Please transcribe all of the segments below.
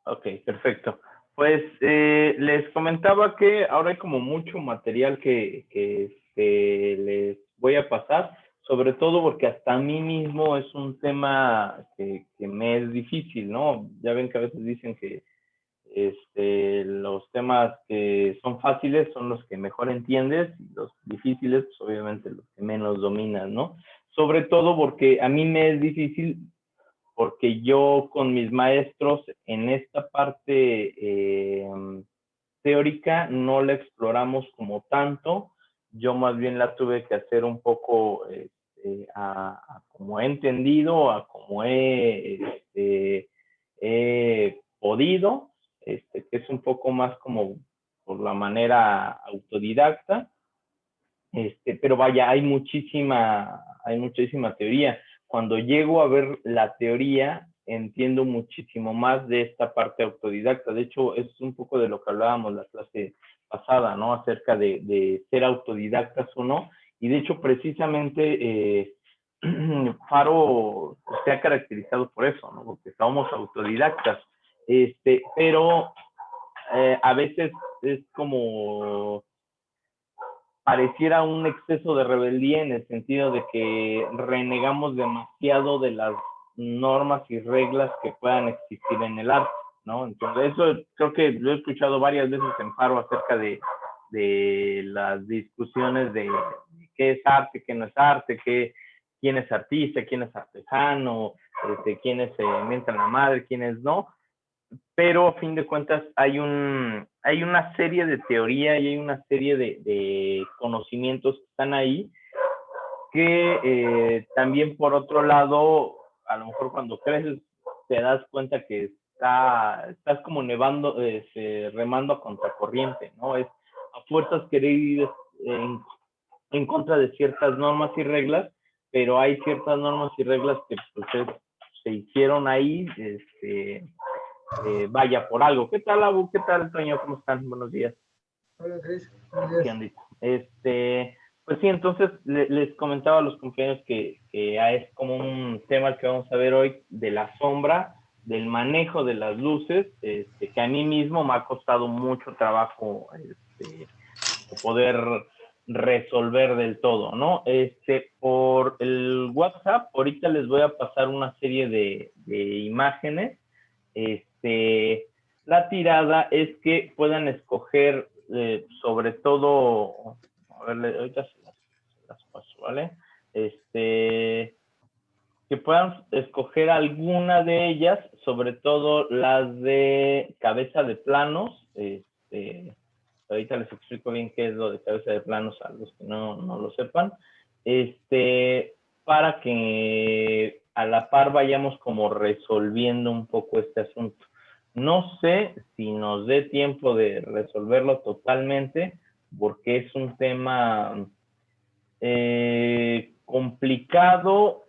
Ok, perfecto. Pues les comentaba que ahora hay como mucho material que les voy a pasar, sobre todo porque hasta a mí mismo es un tema que me es difícil, ¿no? Ya ven que a veces dicen que los temas que son fáciles son los que mejor entiendes y los difíciles, pues obviamente los que menos dominas, ¿no? Sobre todo porque a mí me es difícil porque yo con mis maestros en esta parte teórica no la exploramos como tanto, yo más bien la tuve que hacer un poco a como he entendido, a como he podido, que es un poco más como por la manera autodidacta, pero vaya, hay muchísima teoría. Cuando llego a ver la teoría, entiendo muchísimo más de esta parte autodidacta. De hecho, es un poco de lo que hablábamos la clase pasada, ¿no? Acerca de ser autodidactas o no. Y de hecho, precisamente, Faro se ha caracterizado por eso, ¿no? Porque somos autodidactas. Pero a veces es como pareciera un exceso de rebeldía en el sentido de que renegamos demasiado de las normas y reglas que puedan existir en el arte, ¿no? Entonces, eso creo que lo he escuchado varias veces en Faro acerca de las discusiones de qué es arte, qué no es arte, quién es artista, quién es artesano, quiénes se inventan la madre, quiénes no, pero a fin de cuentas hay una serie de teoría y hay una serie de conocimientos que están ahí que también por otro lado, a lo mejor cuando creces te das cuenta que estás como nevando, remando a contracorriente, ¿no? Es a fuerzas querer ir en contra de ciertas normas y reglas, pero hay ciertas normas y reglas que pues, se hicieron ahí, vaya por algo. ¿Qué tal, Abu? ¿Qué tal, Toño? ¿Cómo están? Buenos días. Hola, Cris. Buenos ¿Qué días. andita? Pues sí, entonces les comentaba a los compañeros que es como un tema que vamos a ver hoy de la sombra, del manejo de las luces, que a mí mismo me ha costado mucho trabajo poder resolver del todo, ¿no? Por el WhatsApp, ahorita les voy a pasar una serie de imágenes. Este, la tirada es que puedan escoger, sobre todo, a ver, ahorita se las paso, ¿vale? Que puedan escoger alguna de ellas, sobre todo las de cabeza de planos. Ahorita les explico bien qué es lo de cabeza de planos a los que no lo sepan. Para que a la par vayamos como resolviendo un poco este asunto. No sé si nos dé tiempo de resolverlo totalmente, porque es un tema complicado,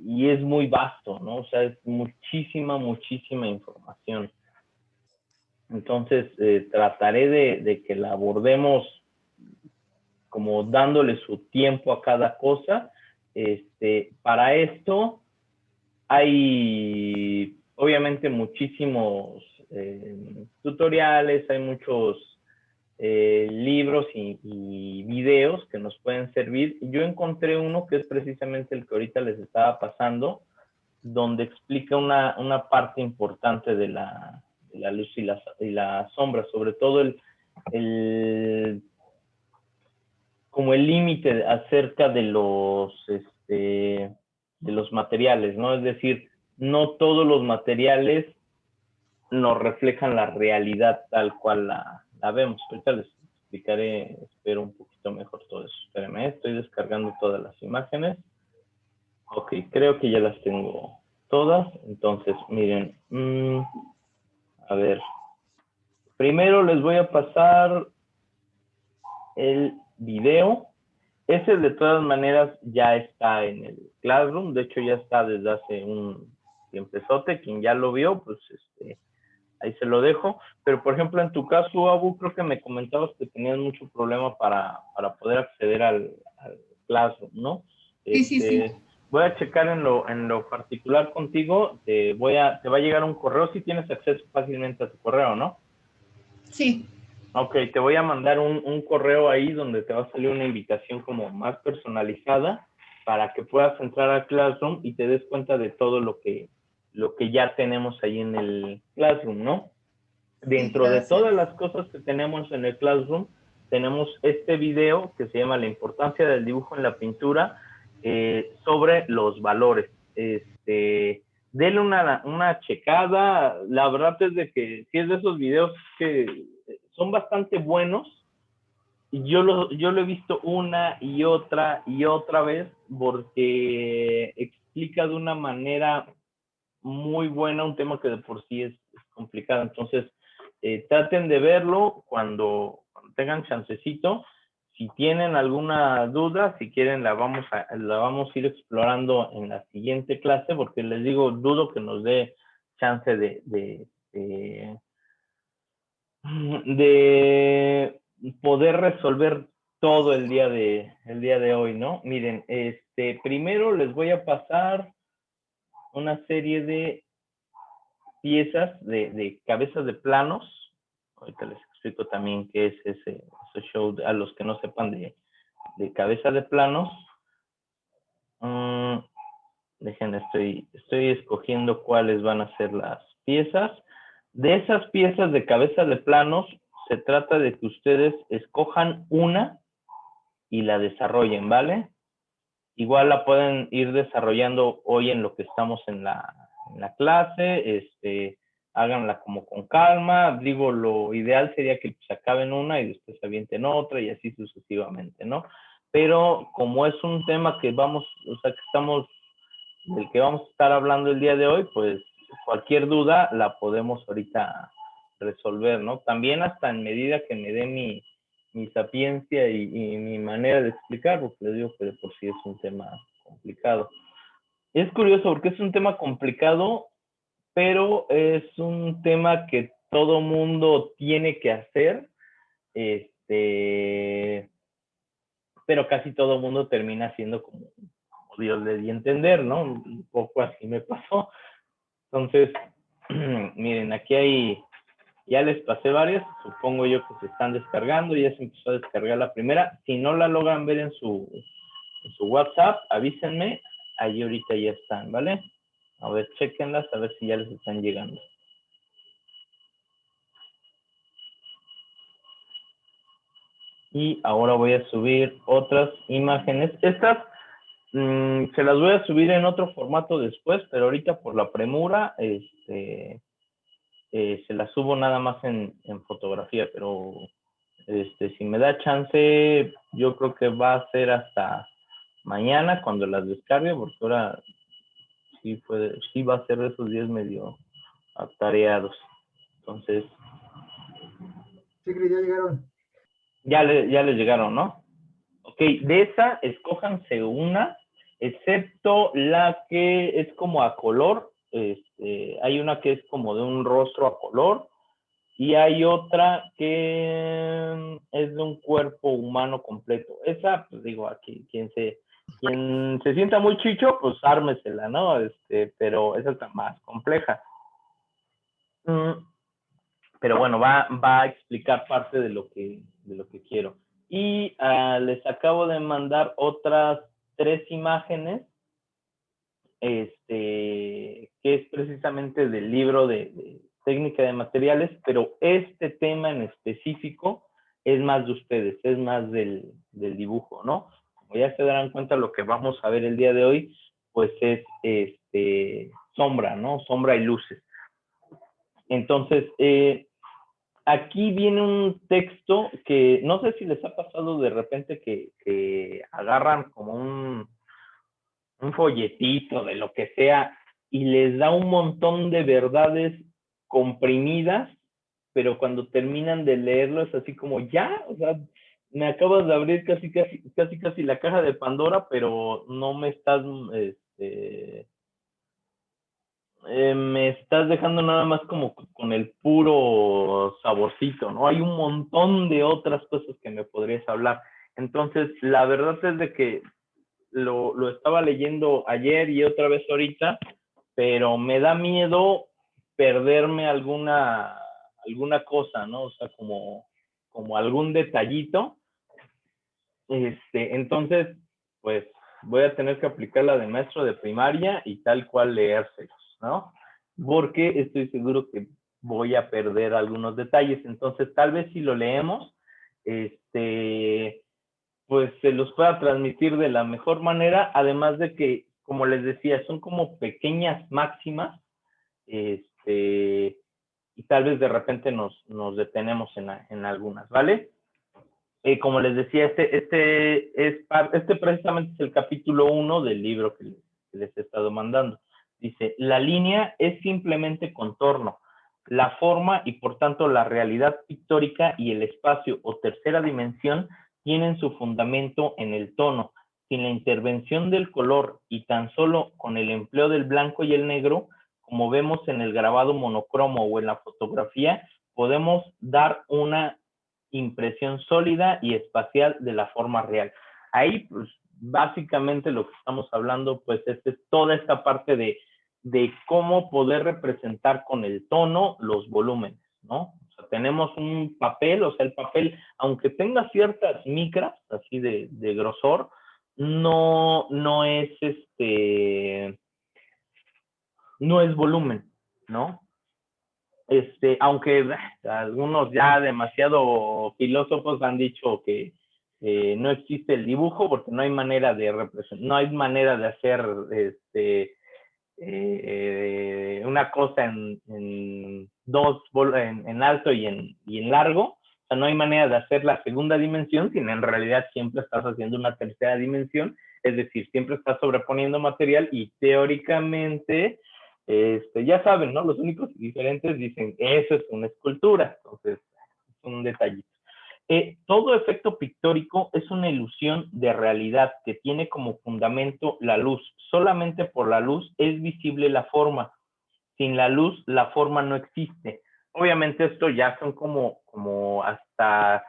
y es muy vasto, ¿no? O sea, es muchísima información. Entonces, trataré de que la abordemos como dándole su tiempo a cada cosa. Para esto hay obviamente muchísimos tutoriales, hay muchos libros y videos que nos pueden servir. Yo encontré uno que es precisamente el que ahorita les estaba pasando, donde explica una parte importante de la luz y la sombra, sobre todo el como el límite acerca de los materiales, ¿no? Es decir, no todos los materiales nos reflejan la realidad tal cual la vemos. Ahorita les explicaré, espero un poquito mejor todo eso. Espérenme, estoy descargando todas las imágenes. Ok, creo que ya las tengo todas. Entonces, miren, a ver. Primero les voy a pasar el video. Ese de todas maneras ya está en el Classroom, de hecho ya está desde hace un tiempezote, quien ya lo vio, pues ahí se lo dejo. Pero por ejemplo, en tu caso, Abu, creo que me comentabas que tenías mucho problema para poder acceder al Classroom, ¿no? Sí, sí, Este, sí. voy a checar en lo particular contigo, te va a llegar un correo si tienes acceso fácilmente a tu correo, ¿no? Sí. Ok, te voy a mandar un correo ahí donde te va a salir una invitación como más personalizada para que puedas entrar a Classroom y te des cuenta de todo lo que ya tenemos ahí en el Classroom, ¿no? Dentro de todas las cosas que tenemos en el Classroom, tenemos este video que se llama La importancia del dibujo en la pintura sobre los valores. Denle una checada. La verdad es de que si es de esos videos que son bastante buenos, yo lo he visto una y otra vez porque explica de una manera muy buena un tema que de por sí es complicado. Entonces, traten de verlo cuando tengan chancecito. Si tienen alguna duda, si quieren, la vamos a ir explorando en la siguiente clase, porque les digo, dudo que nos dé chance de poder resolver todo el día de hoy, ¿no? Miren, primero les voy a pasar una serie de piezas de cabezas de planos. Ahorita les explico también qué es ese show a los que no sepan de cabeza de planos. Dejen, estoy escogiendo cuáles van a ser las piezas. De esas piezas de cabeza de planos, se trata de que ustedes escojan una y la desarrollen, ¿vale? Igual la pueden ir desarrollando hoy en lo que estamos en la clase, háganla como con calma. Digo, lo ideal sería que se acaben una y después se avienten otra y así sucesivamente, ¿no? Pero como es un tema que del que vamos a estar hablando el día de hoy, pues cualquier duda la podemos ahorita resolver, ¿no? También hasta en medida que me dé mi sapiencia y mi manera de explicar, porque les digo que de por sí es un tema complicado. Es curioso porque es un tema complicado, pero es un tema que todo mundo tiene que hacer, pero casi todo mundo termina haciendo como Dios le di a entender, ¿no? Un poco así me pasó. Entonces, miren, aquí ya les pasé varias, supongo yo que se están descargando, ya se empezó a descargar la primera. Si no la logran ver en su WhatsApp, avísenme, ahí ahorita ya están, ¿vale? A ver, chequenlas, a ver si ya les están llegando. Y ahora voy a subir otras imágenes. Estas se las voy a subir en otro formato después, pero ahorita por la premura, se las subo nada más en fotografía, pero si me da chance, yo creo que va a ser hasta mañana cuando las descargue, porque ahora sí va a ser de esos días medio atareados. Entonces. Sí, Cris, ya llegaron. Ya les llegaron, ¿no? Ok, de esa, escójanse una, excepto la que es como a color. Hay una que es como de un rostro a color y hay otra que es de un cuerpo humano completo. Esa, pues digo, aquí quien se sienta muy chicho, pues ármesela, ¿no? Pero esa está más compleja. Pero bueno, va a explicar parte de lo que quiero. Y les acabo de mandar otras 3 imágenes, que es precisamente del libro de técnica de materiales, pero este tema en específico es más de ustedes, es más del dibujo, ¿no? Como ya se darán cuenta, lo que vamos a ver el día de hoy, pues es sombra, ¿no? Sombra y luces. Entonces, aquí viene un texto que no sé si les ha pasado de repente que agarran como un folletito de lo que sea y les da un montón de verdades comprimidas, pero cuando terminan de leerlo es así como ya, o sea, me acabas de abrir casi la caja de Pandora, pero no me estás me estás dejando nada más como con el puro saborcito, ¿no? Hay un montón de otras cosas que me podrías hablar. Entonces, la verdad es de que lo estaba leyendo ayer y otra vez ahorita, pero me da miedo perderme alguna cosa, ¿no? O sea, como algún detallito. Entonces, pues voy a tener que aplicar la de maestro de primaria y tal cual leérselos, ¿no? Porque estoy seguro que voy a perder algunos detalles. Entonces, tal vez si lo leemos, pues se los pueda transmitir de la mejor manera, además de que, como les decía, son como pequeñas máximas, y tal vez de repente nos detenemos en algunas, ¿vale? Como les decía, este precisamente es el capítulo 1 del libro que les he estado mandando. Dice, la línea es simplemente contorno. La forma y por tanto la realidad pictórica y el espacio o tercera dimensión tienen su fundamento en el tono. Sin la intervención del color y tan solo con el empleo del blanco y el negro, como vemos en el grabado monocromo o en la fotografía, podemos dar una impresión sólida y espacial de la forma real. Ahí, pues, básicamente lo que estamos hablando, pues, es toda esta parte de cómo poder representar con el tono los volúmenes, ¿no? O sea, tenemos un papel, o sea, el papel, aunque tenga ciertas micras, así de grosor, no es no es volumen, ¿no? Aunque algunos ya demasiado filósofos han dicho que no existe el dibujo porque no hay manera de representar, no hay manera de hacer una cosa en alto y en largo. O sea, no hay manera de hacer la segunda dimensión, sino en realidad siempre estás haciendo una tercera dimensión, es decir, siempre estás sobreponiendo material y teóricamente, ya saben, ¿no? Los únicos diferentes dicen, eso es una escultura, entonces es un detallito. Todo efecto pictórico es una ilusión de realidad que tiene como fundamento la luz. Solamente por la luz es visible la forma. Sin la luz, la forma no existe. Obviamente esto ya son como hasta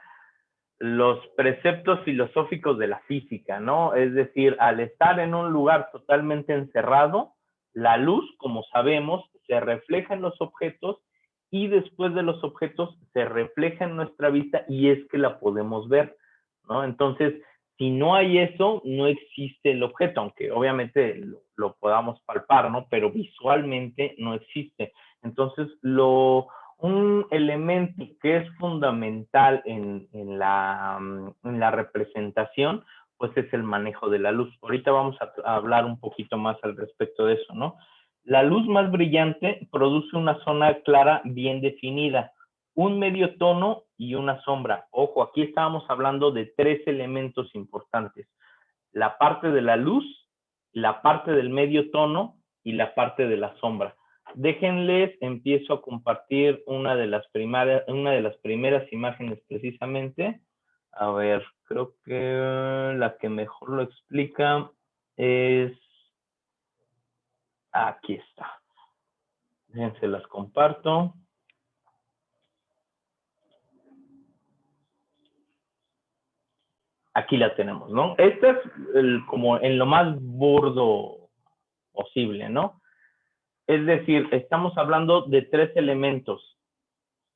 los preceptos filosóficos de la física, ¿no? Es decir, al estar en un lugar totalmente encerrado, la luz, como sabemos, se refleja en los objetos y después de los objetos se refleja en nuestra vista y es que la podemos ver, ¿no? Entonces, si no hay eso, no existe el objeto, aunque obviamente lo podamos palpar, ¿no? Pero visualmente no existe. Entonces, un elemento que es fundamental en la representación, pues es el manejo de la luz. Ahorita vamos a hablar un poquito más al respecto de eso, ¿no? La luz más brillante produce una zona clara bien definida, un medio tono y una sombra. Ojo, aquí estábamos hablando de 3 elementos importantes. La parte de la luz, la parte del medio tono y la parte de la sombra. Déjenles, empiezo a compartir una de las primeras imágenes precisamente. A ver, creo que la que mejor lo explica es... Aquí está. Déjense las comparto. Aquí la tenemos, ¿no? Esta es como en lo más burdo posible, ¿no? Es decir, estamos hablando de 3 elementos.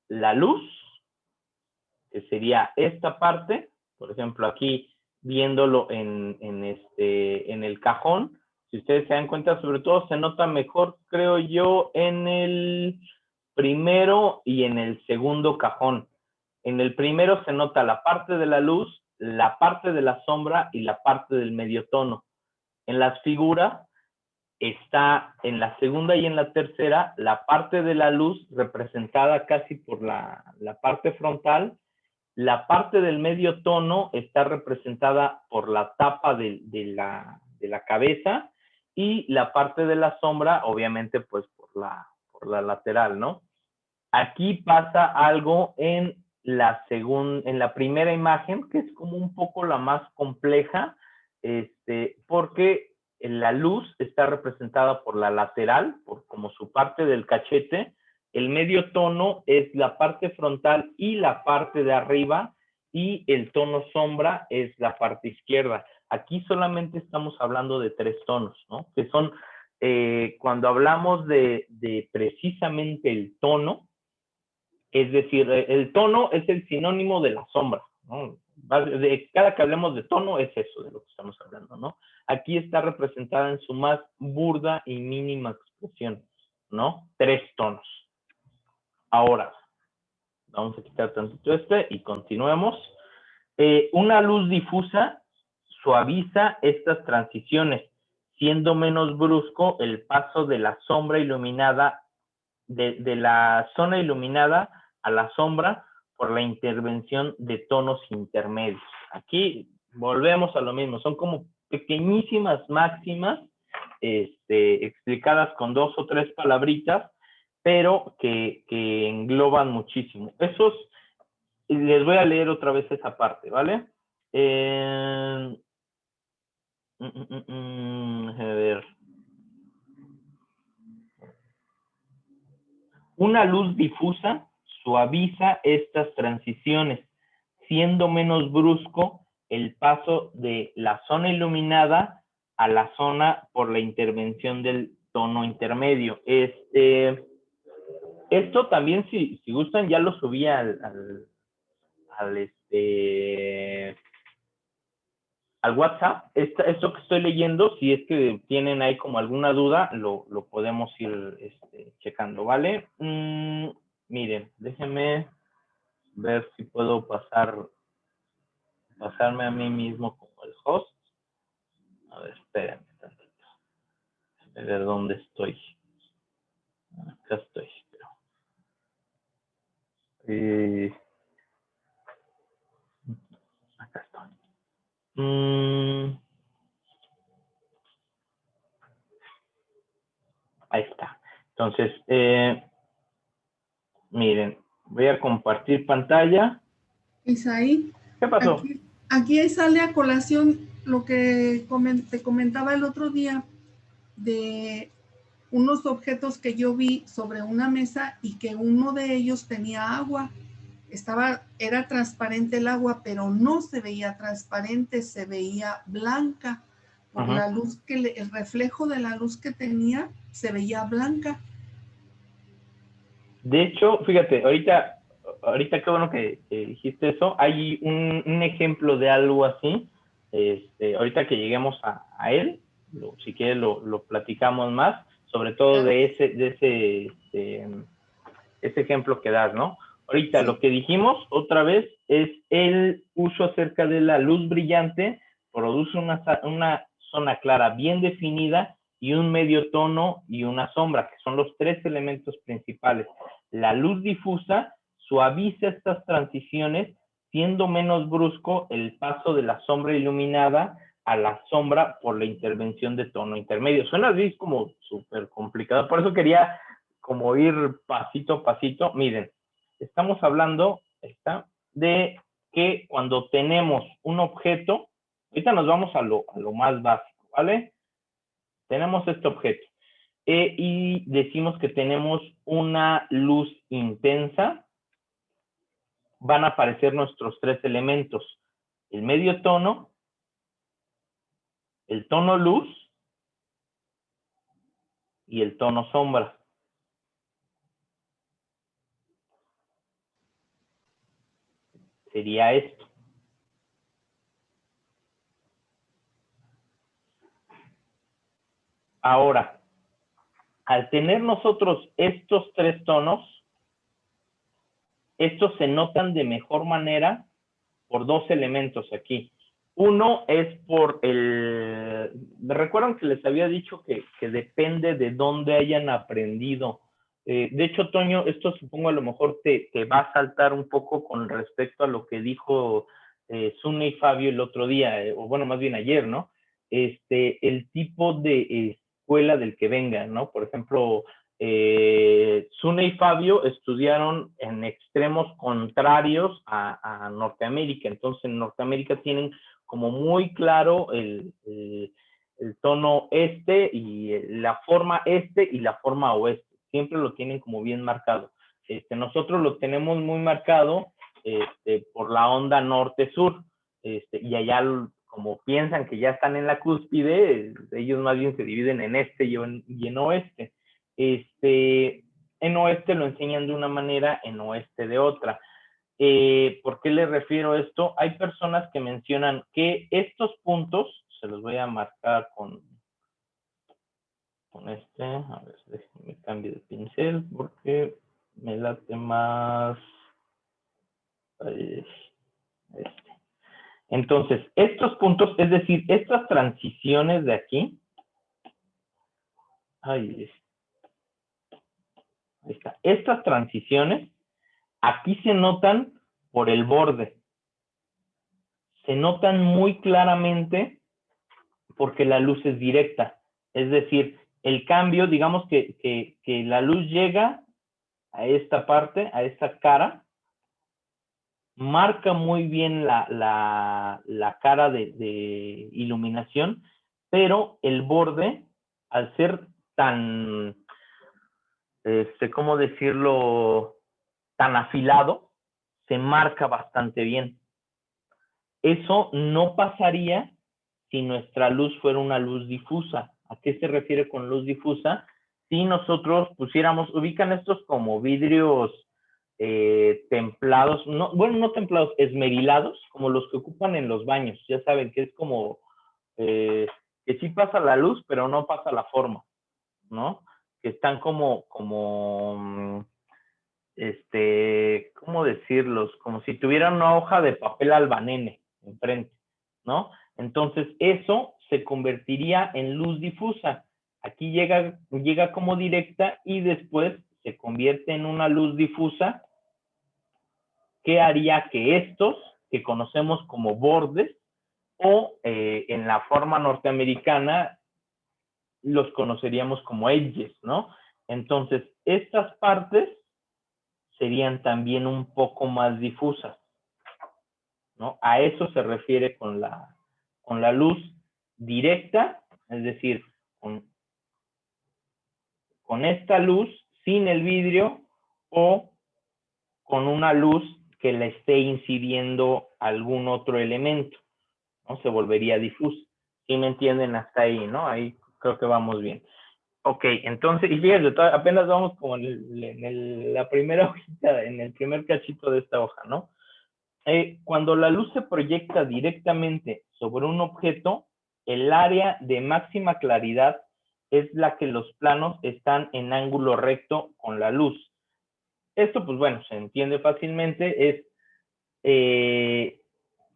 La luz, que sería esta parte, por ejemplo, aquí viéndolo en el cajón, si ustedes se dan cuenta, sobre todo se nota mejor, creo yo, en el primero y en el segundo cajón. En el primero se nota la parte de la luz, la parte de la sombra y la parte del medio tono. En las figuras está en la segunda y en la tercera la parte de la luz representada casi por la parte frontal. La parte del medio tono está representada por la tapa de la cabeza y la parte de la sombra, obviamente, pues por la lateral, ¿no? Aquí pasa algo en la primera imagen, que es como un poco la más compleja, porque la luz está representada por la lateral, como su parte del cachete. El medio tono es la parte frontal y la parte de arriba, y el tono sombra es la parte izquierda. Aquí solamente estamos hablando de 3 tonos, ¿no? Que son, cuando hablamos de precisamente el tono, es decir, el tono es el sinónimo de la sombra, ¿no? Cada que hablemos de tono es eso de lo que estamos hablando, ¿no? Aquí está representada en su más burda y mínima expresión, ¿no? 3 tonos. Ahora, vamos a quitar tantito y continuemos. Una luz difusa suaviza estas transiciones, siendo menos brusco el paso de la sombra iluminada, de la zona iluminada a la sombra por la intervención de tonos intermedios. Aquí volvemos a lo mismo, son como pequeñísimas máximas explicadas con 2 o 3 palabritas, pero que engloban muchísimo. Esos, les voy a leer otra vez esa parte, ¿vale? A ver. Una luz difusa suaviza estas transiciones, siendo menos brusco el paso de la zona iluminada a la zona por la intervención del tono intermedio. Esto también, si gustan, ya lo subí al WhatsApp. Esto que estoy leyendo, si es que tienen ahí como alguna duda, lo podemos ir checando, ¿vale? Miren, déjenme ver si puedo pasarme a mí mismo como el host. A ver, espérenme tantito. A ver dónde estoy. Acá estoy. Acá estoy. Ahí está. Entonces, miren, voy a compartir pantalla. Isaí, ¿Qué pasó? aquí sale a colación lo que te comentaba el otro día de unos objetos que yo vi sobre una mesa y que uno de ellos tenía agua. Era transparente el agua, pero no se veía transparente, se veía blanca. Por la luz el reflejo de la luz que tenía se veía blanca. De hecho, fíjate, ahorita qué bueno que dijiste eso. Hay un ejemplo de algo así. Ahorita que lleguemos a él, si quieres lo platicamos más, sobre todo de ese ejemplo que das, ¿no? Ahorita sí. Lo que dijimos otra vez es el uso acerca de la luz brillante, produce una zona clara bien definida y un medio tono y una sombra, que son los 3 elementos principales. La luz difusa suaviza estas transiciones, siendo menos brusco el paso de la sombra iluminada a la sombra por la intervención de tono intermedio. Suena así como súper complicado, por eso quería como ir pasito a pasito. Miren, estamos hablando de que cuando tenemos un objeto, ahorita nos vamos a lo más básico, ¿vale? Tenemos este objeto y decimos que tenemos una luz intensa. Van a aparecer nuestros 3 elementos: el medio tono, el tono luz y el tono sombra. Sería esto. Ahora, al tener nosotros estos 3 tonos, estos se notan de mejor manera por 2 elementos aquí. Uno es por recuerdan que les había dicho que depende de dónde hayan aprendido. De hecho, Toño, esto supongo a lo mejor te va a saltar un poco con respecto a lo que dijo Sune y Fabio el otro día, o bueno, más bien ayer, ¿no? El tipo de escuela del que vengan, ¿no? Por ejemplo, Sune y Fabio estudiaron en extremos contrarios a Norteamérica. Entonces, en Norteamérica tienen como muy claro el tono y la forma y la forma oeste. Siempre lo tienen como bien marcado. Nosotros lo tenemos muy marcado por la onda norte-sur. Y allá como piensan que ya están en la cúspide, ellos más bien se dividen en este y en oeste. En oeste lo enseñan de una manera, en oeste de otra. ¿Por qué les refiero a esto? Hay personas que mencionan que estos puntos, se los voy a marcar con este, a ver, déjenme cambio de pincel porque me late más este. Entonces, estos puntos, es decir, estas transiciones de aquí, ahí está, estas transiciones, aquí se notan por el borde, se notan muy claramente porque la luz es directa, es decir, el cambio, digamos que la luz llega a esta parte, a esta cara, marca muy bien la cara de iluminación, pero el borde, al ser tan, ¿cómo decirlo?, tan afilado, se marca bastante bien. Eso no pasaría si nuestra luz fuera una luz difusa. ¿A qué se refiere con luz difusa? Si nosotros pusiéramos, ubican estos como vidrios templados, no, bueno, no templados, esmerilados, como los que ocupan en los baños. Ya saben que es como que sí pasa la luz, pero no pasa la forma, ¿no? Que están como ¿cómo decirlos? Como si tuvieran una hoja de papel albanene enfrente, ¿no? Entonces, eso se convertiría en luz difusa. Aquí llega como directa y después se convierte en una luz difusa que haría que estos, que conocemos como bordes, o en la forma norteamericana los conoceríamos como edges, ¿no? Entonces, estas partes serían también un poco más difusas, ¿no? A eso se refiere con la luz directa, es decir, con esta luz sin el vidrio o con una luz que le esté incidiendo algún otro elemento, ¿no? Se volvería difusa. ¿Sí me entienden hasta ahí, no? Ahí creo que vamos bien. Ok, entonces, y fíjense, apenas vamos como en la primera hojita, en el primer cachito de esta hoja, ¿no? Cuando la luz se proyecta directamente sobre un objeto, el área de máxima claridad es la que los planos están en ángulo recto con la luz. Esto, pues bueno, se entiende fácilmente, es,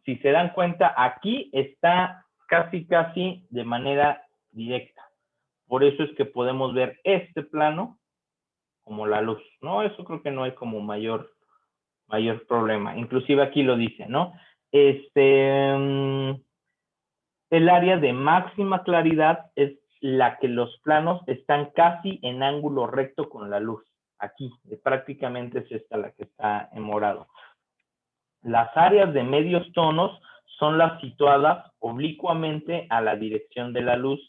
si se dan cuenta, aquí está casi de manera directa. Por eso es que podemos ver este plano como la luz, ¿no? Eso creo que no hay como mayor problema. Inclusive aquí lo dice, ¿no? El área de máxima claridad es la que los planos están casi en ángulo recto con la luz. Aquí, prácticamente es esta la que está en morado. Las áreas de medios tonos son las situadas oblicuamente a la dirección de la luz.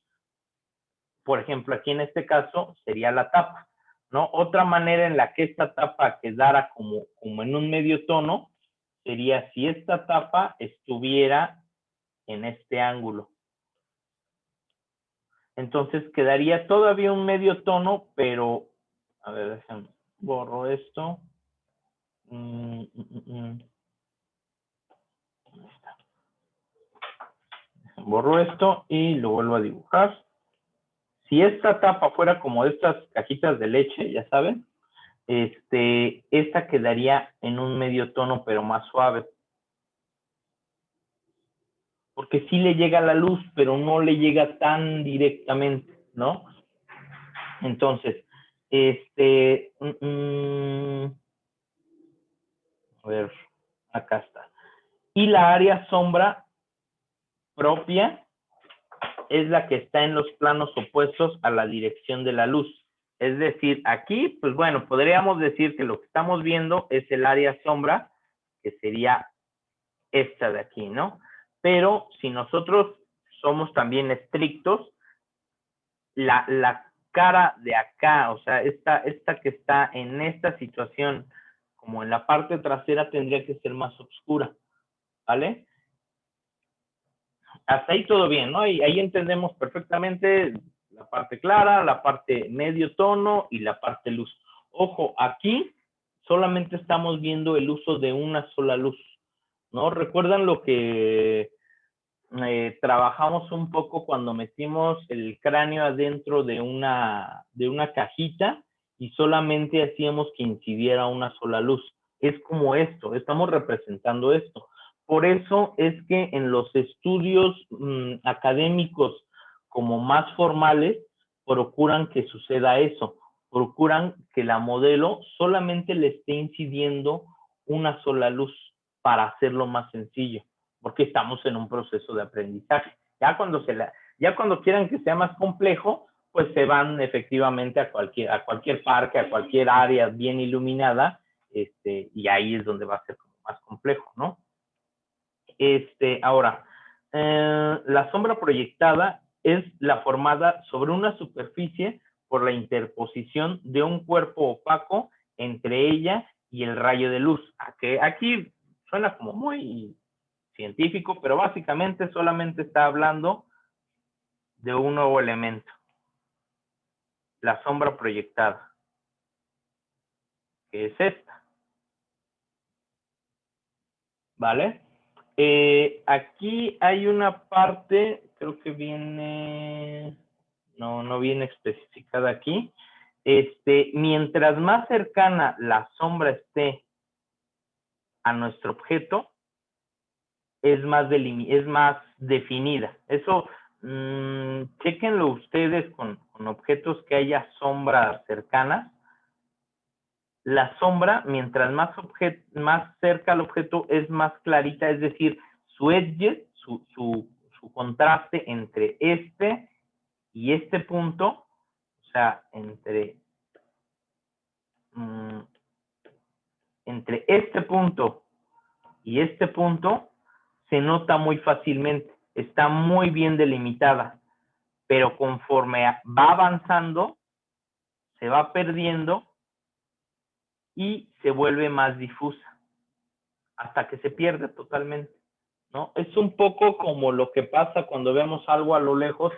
Por ejemplo, aquí en este caso sería la tapa, ¿no? Otra manera en la que esta tapa quedara como en un medio tono sería si esta tapa estuviera en este ángulo. Entonces quedaría todavía un medio tono, pero, a ver, déjenme, borro esto. Borro esto y lo vuelvo a dibujar. Si esta tapa fuera como estas cajitas de leche, ya saben, esta quedaría en un medio tono, pero más suave. Porque sí le llega la luz, pero no le llega tan directamente, ¿no? Entonces, a ver, acá está. Y la área sombra propia es la que está en los planos opuestos a la dirección de la luz. Es decir, aquí, pues bueno, podríamos decir que lo que estamos viendo es el área sombra, que sería esta de aquí, ¿no? Pero si nosotros somos también estrictos, la cara de acá, o sea, esta que está en esta situación, como en la parte trasera, tendría que ser más oscura, ¿vale? Hasta ahí todo bien, ¿no? Y ahí entendemos perfectamente la parte clara, la parte medio tono y la parte luz. Ojo, aquí solamente estamos viendo el uso de una sola luz, ¿no? ¿Recuerdan lo que trabajamos un poco cuando metimos el cráneo adentro de una cajita y solamente hacíamos que incidiera una sola luz? Es como esto, estamos representando esto. Por eso es que en los estudios académicos como más formales procuran que suceda eso, procuran que la modelo solamente le esté incidiendo una sola luz para hacerlo más sencillo, porque estamos en un proceso de aprendizaje. Ya cuando quieran que sea más complejo, pues se van efectivamente a cualquier parque, a cualquier área bien iluminada, y ahí es donde va a ser más complejo, ¿no? Ahora, la sombra proyectada es la formada sobre una superficie por la interposición de un cuerpo opaco entre ella y el rayo de luz. Aquí suena como muy científico, pero básicamente solamente está hablando de un nuevo elemento, la sombra proyectada, que es esta, ¿vale? Aquí hay una parte, creo que viene, no viene especificada aquí. Mientras más cercana la sombra esté a nuestro objeto, es más definida. Eso, chéquenlo ustedes con objetos que haya sombras cercanas. La sombra, mientras más cerca al objeto, es más clarita, es decir, su edge, su contraste entre este y este punto, o sea, entre este punto y este punto, se nota muy fácilmente, está muy bien delimitada, pero conforme va avanzando, se va perdiendo y se vuelve más difusa hasta que se pierde totalmente, ¿no? Es un poco como lo que pasa cuando vemos algo a lo lejos,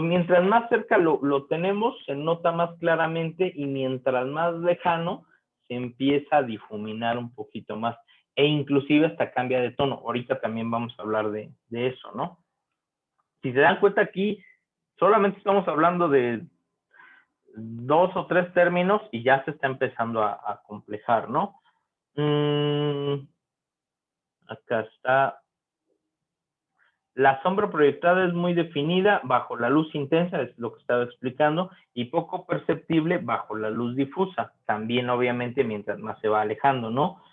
mientras más cerca lo tenemos, se nota más claramente, y mientras más lejano, se empieza a difuminar un poquito más, e inclusive hasta cambia de tono. Ahorita también vamos a hablar de eso, ¿no? Si se dan cuenta, aquí solamente estamos hablando de 2 o 3 términos y ya se está empezando a complejar, ¿no? Acá está. La sombra proyectada es muy definida bajo la luz intensa, es lo que estaba explicando, y poco perceptible bajo la luz difusa, también obviamente mientras más se va alejando, ¿no?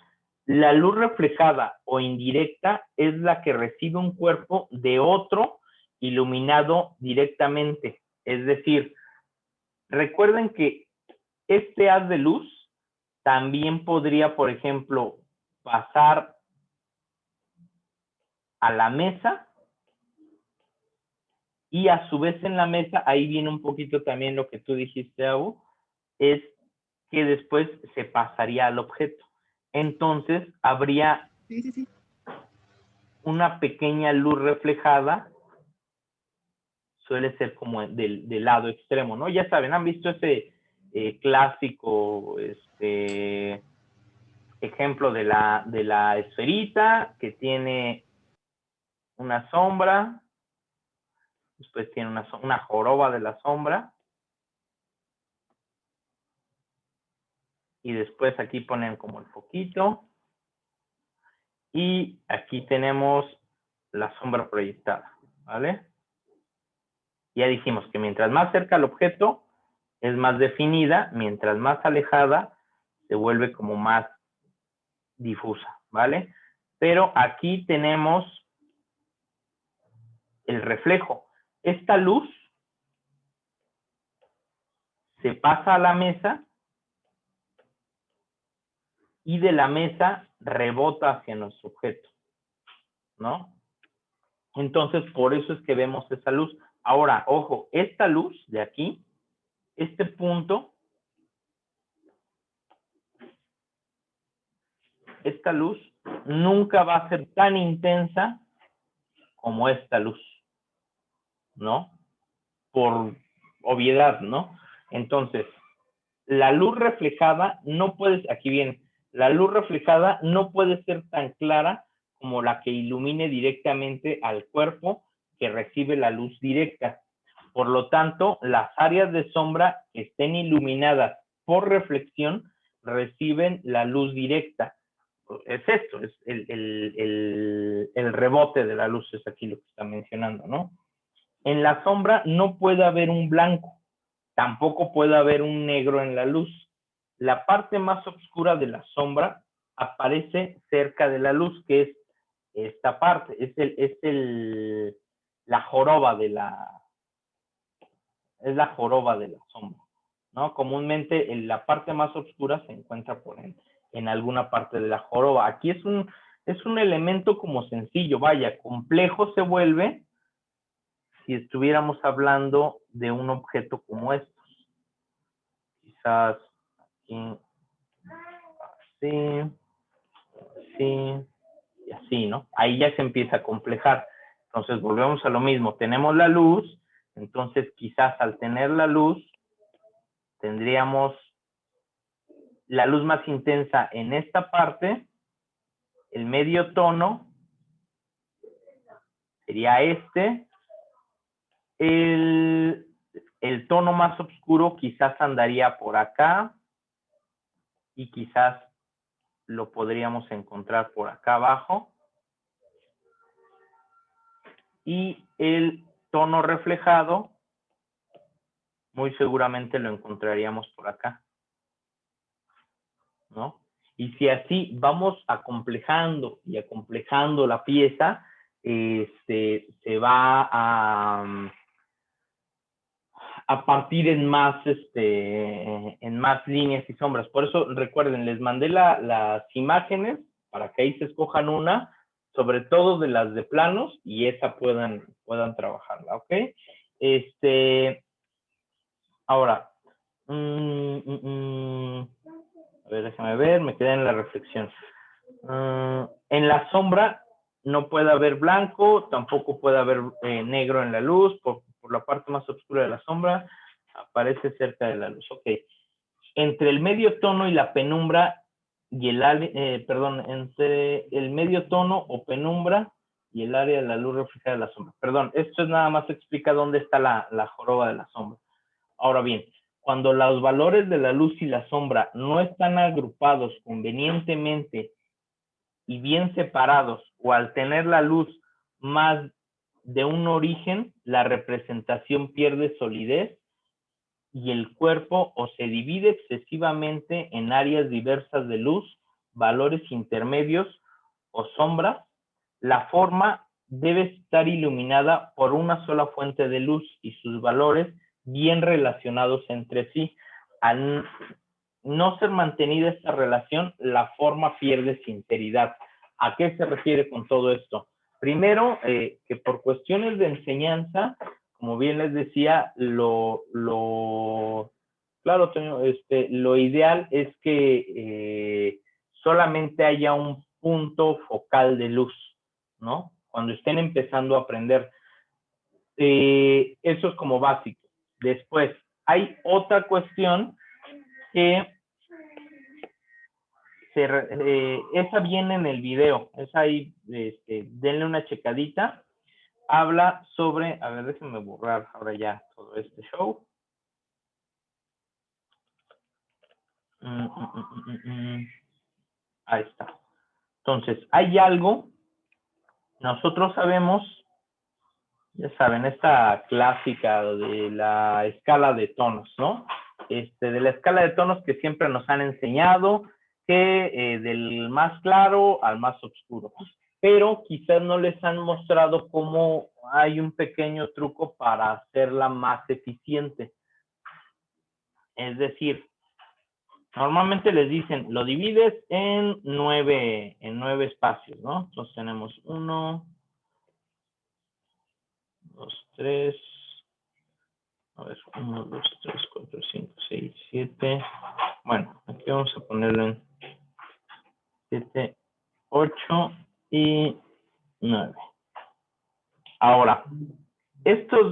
La luz reflejada o indirecta es la que recibe un cuerpo de otro iluminado directamente. Es decir, recuerden que este haz de luz también podría, por ejemplo, pasar a la mesa, y a su vez en la mesa, ahí viene un poquito también lo que tú dijiste, Abu, es que después se pasaría al objeto. Entonces habría una pequeña luz reflejada, suele ser como del lado extremo, ¿no? Ya saben, ¿han visto ese clásico ejemplo de la esferita que tiene una sombra, después tiene una joroba de la sombra, y después aquí ponen como el foquito, y aquí tenemos la sombra proyectada, ¿vale? Ya dijimos que mientras más cerca al objeto es más definida, mientras más alejada se vuelve como más difusa, ¿vale? Pero aquí tenemos el reflejo. Esta luz se pasa a la mesa y de la mesa rebota hacia nuestro objeto, ¿no? Entonces, por eso es que vemos esa luz. Ahora, ojo, esta luz de aquí, este punto, esta luz nunca va a ser tan intensa como esta luz, ¿no? Por obviedad, ¿no? Entonces, la luz reflejada no puede, aquí viene, la luz reflejada no puede ser tan clara como la que ilumine directamente al cuerpo que recibe la luz directa. Por lo tanto, las áreas de sombra que estén iluminadas por reflexión reciben la luz directa. Es esto, es el rebote de la luz, es aquí lo que está mencionando, ¿no? En la sombra no puede haber un blanco, tampoco puede haber un negro en la luz. La parte más oscura de la sombra aparece cerca de la luz, que es esta parte, la joroba de la joroba de la sombra, ¿no? Comúnmente en la parte más oscura se encuentra en alguna parte de la joroba. Aquí es un elemento como sencillo, vaya, complejo se vuelve si estuviéramos hablando de un objeto como estos. Quizás aquí, así, así y así, ¿no? Ahí ya se empieza a complejar. Entonces volvemos a lo mismo. Tenemos la luz, entonces quizás al tener la luz tendríamos la luz más intensa en esta parte, el medio tono sería este, el tono más oscuro quizás andaría por acá y quizás lo podríamos encontrar por acá abajo. Y el tono reflejado muy seguramente lo encontraríamos por acá, ¿no? Y si así vamos acomplejando y acomplejando la pieza, se va a partir en más líneas y sombras. Por eso, recuerden, les mandé las imágenes para que ahí se escojan una, sobre todo de las de planos, y esa puedan trabajarla, ¿ok? Ahora, a ver, déjame ver, me quedé en la reflexión. En la sombra no puede haber blanco, tampoco puede haber negro en la luz, por la parte más oscura de la sombra, aparece cerca de la luz. Ok. Entre el medio tono y la penumbra y entre el medio tono o penumbra y el área de la luz reflejada de la sombra. Perdón, esto es nada más explica dónde está la joroba de la sombra. Ahora bien, cuando los valores de la luz y la sombra no están agrupados convenientemente y bien separados, o al tener la luz más de un origen, la representación pierde solidez y el cuerpo o se divide excesivamente en áreas diversas de luz, valores intermedios o sombras. La forma debe estar iluminada por una sola fuente de luz y sus valores bien relacionados entre sí. Al no ser mantenida esta relación, la forma pierde sinceridad. ¿A qué se refiere con todo esto? Primero, que por cuestiones de enseñanza, como bien les decía, lo ideal es que solamente haya un punto focal de luz, ¿no? Cuando estén empezando a aprender. Eso es como básico. Después, hay otra cuestión que esa viene en el video, esa ahí, denle una checadita. Habla sobre, a ver, déjenme borrar ahora ya todo este show. Ahí está. Entonces, hay algo, nosotros sabemos, ya saben, esta clásica de la escala de tonos, ¿no? De la escala de tonos que siempre nos han enseñado, que del más claro al más oscuro. Pero quizás no les han mostrado cómo hay un pequeño truco para hacerla más eficiente. Es decir, normalmente les dicen, lo divides en 9 espacios, ¿no? Entonces tenemos 1, 2, 3, a ver, 1, 2, 3, 4, 5, 6, 7. Bueno, aquí vamos a ponerlo en 7, 8 y 9.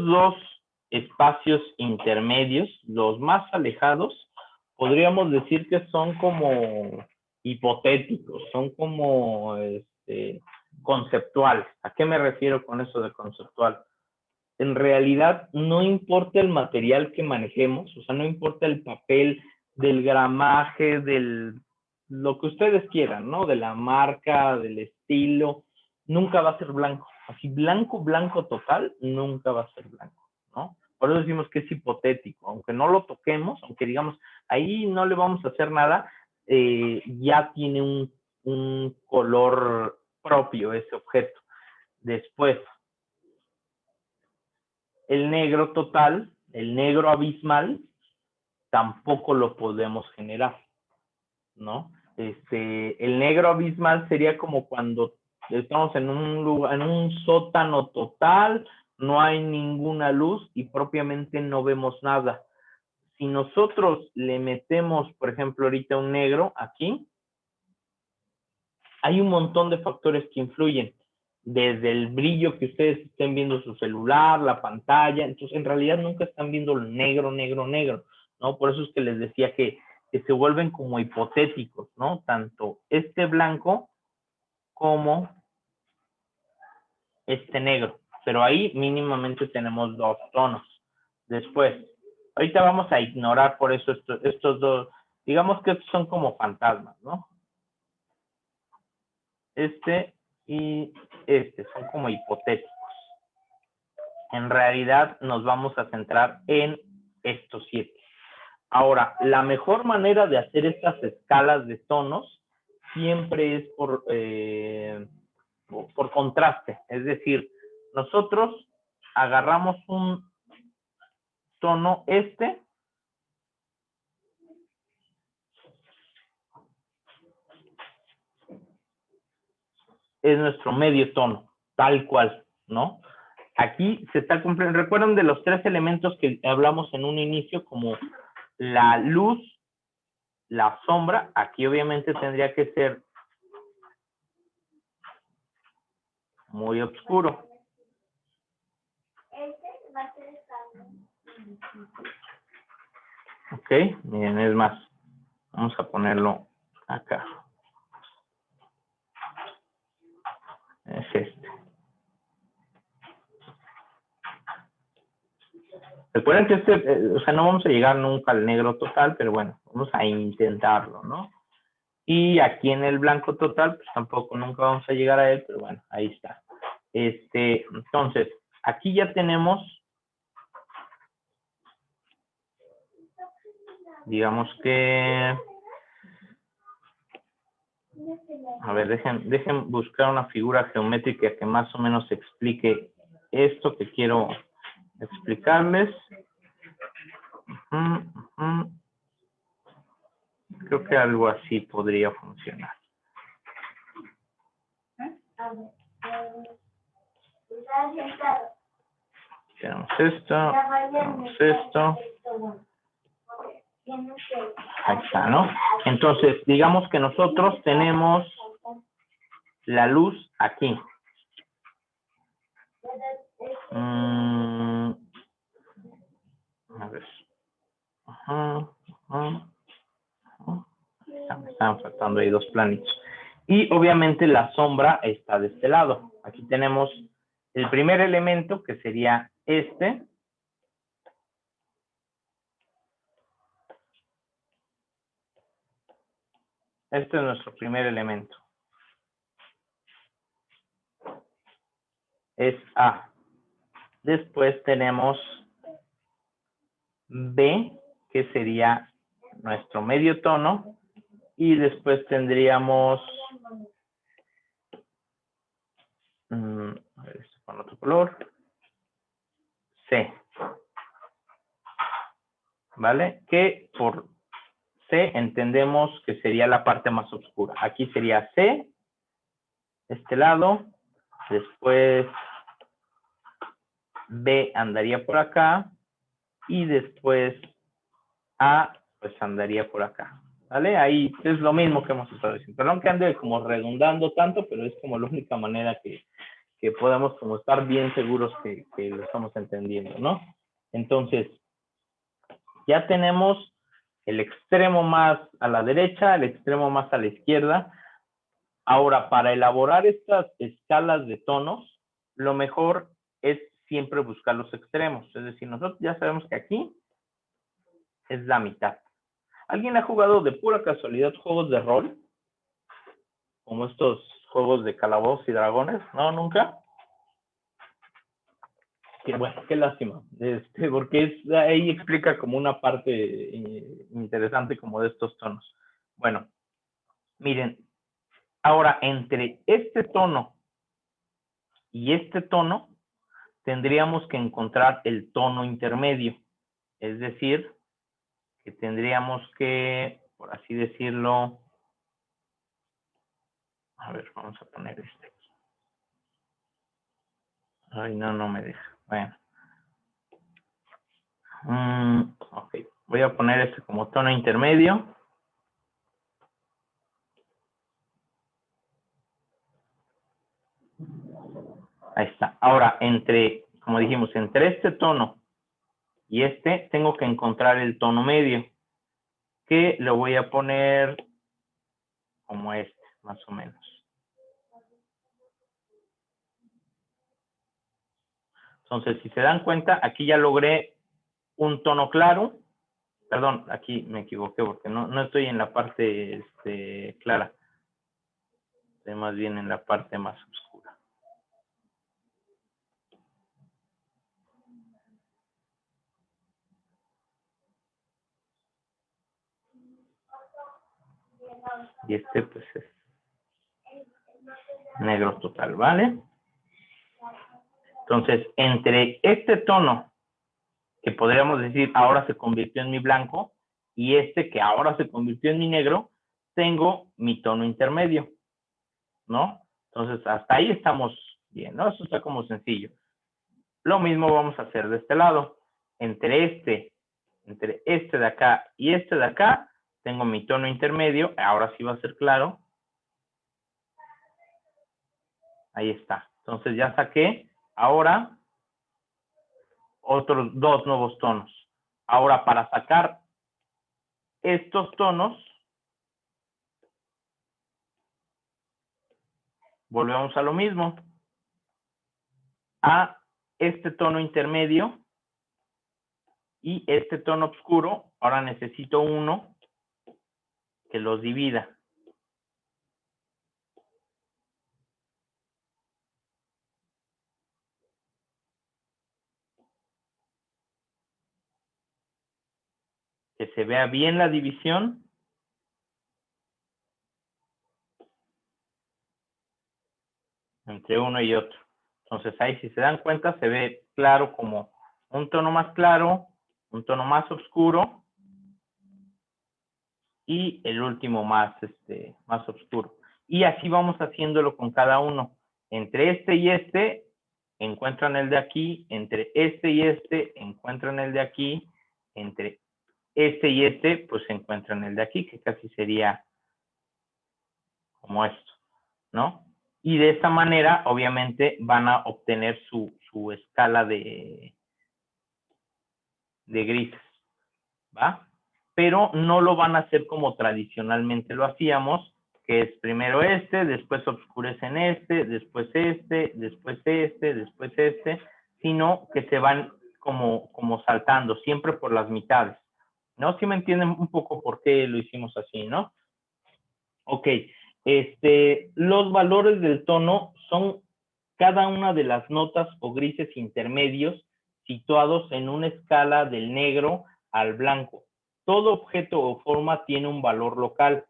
dos espacios intermedios, los más alejados, podríamos decir que son como hipotéticos, son como conceptuales. ¿A qué me refiero con eso de conceptual? En realidad no importa el material que manejemos, o sea, no importa el papel, del gramaje, lo que ustedes quieran, ¿no? De la marca, del estilo, nunca va a ser blanco. Así blanco, blanco total, nunca va a ser blanco, ¿no? Por eso decimos que es hipotético, aunque no lo toquemos, aunque digamos, ahí no le vamos a hacer nada, ya tiene un color propio ese objeto. Después, el negro total, el negro abismal, tampoco lo podemos generar, ¿no? El negro abismal sería como cuando estamos en un lugar, en un sótano total, no hay ninguna luz y propiamente no vemos nada. Si nosotros le metemos, por ejemplo, ahorita un negro aquí, hay un montón de factores que influyen, desde el brillo que ustedes estén viendo su celular, la pantalla, entonces en realidad nunca están viendo el negro, negro, negro, ¿no? Por eso es que les decía que se vuelven como hipotéticos, ¿no? Tanto este blanco como este negro, pero ahí mínimamente tenemos dos tonos. Después, ahorita vamos a ignorar por eso estos dos, digamos que estos son como fantasmas, ¿no? Y son como hipotéticos. En realidad nos vamos a centrar en estos 7. Ahora, la mejor manera de hacer estas escalas de tonos siempre es por contraste. Es decir, nosotros agarramos un tono es nuestro medio tono, tal cual, ¿no? Aquí se está cumpliendo, recuerdan de los 3 elementos que hablamos en un inicio, como la luz, la sombra, aquí obviamente tendría que ser muy oscuro. Ok, miren, es más, vamos a ponerlo acá. Es este. Recuerden que o sea, no vamos a llegar nunca al negro total, pero bueno, vamos a intentarlo, ¿no? Y aquí en el blanco total, pues tampoco nunca vamos a llegar a él, pero bueno, ahí está. Entonces, aquí ya tenemos, digamos que, a ver, dejen buscar una figura geométrica que más o menos explique esto que quiero explicarles. Creo que algo así podría funcionar. Tenemos esto, tenemos esto. Ahí está, ¿no? Entonces, digamos que nosotros tenemos la luz aquí. A ver. Me están faltando ahí 2 planitos. Y obviamente la sombra está de este lado. Aquí tenemos el primer elemento, que sería este. Este es nuestro primer elemento. Es A. Después tenemos B, que sería nuestro medio tono. Y después tendríamos, a ver, esto con otro color, C. ¿Vale? Que por C entendemos que sería la parte más oscura. Aquí sería C, este lado, después B andaría por acá y después A pues andaría por acá. ¿Vale? Ahí es lo mismo que hemos estado diciendo. Perdón que ande como redundando tanto, pero es como la única manera que que podamos como estar bien seguros que lo estamos entendiendo, ¿no? Entonces, ya tenemos el extremo más a la derecha, el extremo más a la izquierda. Ahora, para elaborar estas escalas de tonos, lo mejor es siempre buscar los extremos. Es decir, nosotros ya sabemos que aquí es la mitad. ¿Alguien ha jugado de pura casualidad juegos de rol? Como estos juegos de calabozos y dragones. ¿No? ¿Nunca? Bueno, qué lástima. Porque ahí explica como una parte interesante como de estos tonos. Bueno, miren. Ahora, entre este tono y este tono, tendríamos que encontrar el tono intermedio. Es decir, que tendríamos que, por así decirlo, a ver, vamos a poner este aquí. Ay, no me deja. Bueno. Ok, voy a poner este como tono intermedio. Ahí está. Ahora, como dijimos, entre este tono y este, tengo que encontrar el tono medio, que lo voy a poner como este, más o menos. Entonces, si se dan cuenta, aquí ya logré un tono claro. Perdón, aquí me equivoqué porque no estoy en la parte clara. Estoy más bien en la parte más oscura. Y pues es negro total, ¿vale? Entonces, entre este tono, que podríamos decir ahora se convirtió en mi blanco, y este que ahora se convirtió en mi negro, tengo mi tono intermedio, ¿no? Entonces, hasta ahí estamos bien, ¿no? Eso está como sencillo. Lo mismo vamos a hacer de este lado. Entre este de acá y este de acá, tengo mi tono intermedio. Ahora sí va a ser claro. Ahí está. Entonces ya saqué ahora otros dos nuevos tonos. Ahora, para sacar estos tonos, volvemos a lo mismo. A este tono intermedio y este tono oscuro, ahora necesito uno que los divida. Que se vea bien la división. Entre uno y otro. Entonces ahí, si se dan cuenta, se ve claro como un tono más claro, un tono más oscuro y el último más oscuro. Y así vamos haciéndolo con cada uno. Entre este y este encuentran el de aquí, entre este y este encuentran el de aquí, entre este y este pues encuentran el de aquí, que casi sería como esto, ¿no? Y de esta manera, obviamente, van a obtener su escala de grises, ¿va? Pero no lo van a hacer como tradicionalmente lo hacíamos, que es primero después oscurecen después después después sino que se van como saltando, siempre por las mitades, ¿no? ¿Sí me entienden un poco por qué lo hicimos así, no? Ok, los valores del tono son cada una de las notas o grises intermedios situados en una escala del negro al blanco. Todo objeto o forma tiene un valor local,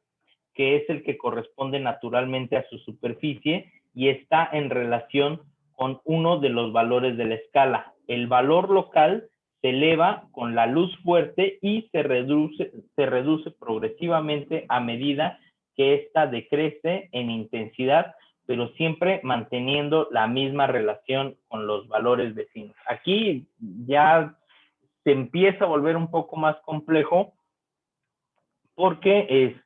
que es el que corresponde naturalmente a su superficie y está en relación con uno de los valores de la escala. El valor local se eleva con la luz fuerte y se reduce progresivamente a medida que ésta decrece en intensidad, pero siempre manteniendo la misma relación con los valores vecinos. Aquí ya se empieza a volver un poco más complejo Porque,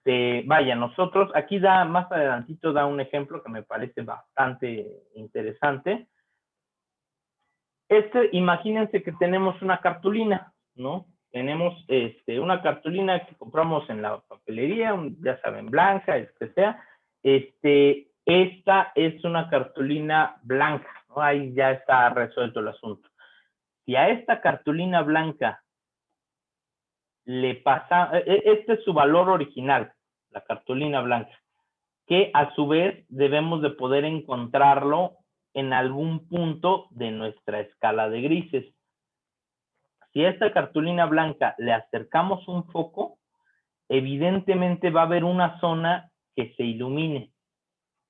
vaya, nosotros, aquí da, más adelantito da un ejemplo que me parece bastante interesante. Imagínense que tenemos una cartulina, ¿no? Tenemos una cartulina que compramos en la papelería, ya saben, blanca, el que sea. Esta es una cartulina blanca, ¿no? Ahí ya está resuelto el asunto. Si a esta cartulina blanca le pasa, este es su valor original, la cartulina blanca, que a su vez debemos de poder encontrarlo en algún punto de nuestra escala de grises. Si a esta cartulina blanca le acercamos un foco, evidentemente va a haber una zona que se ilumine,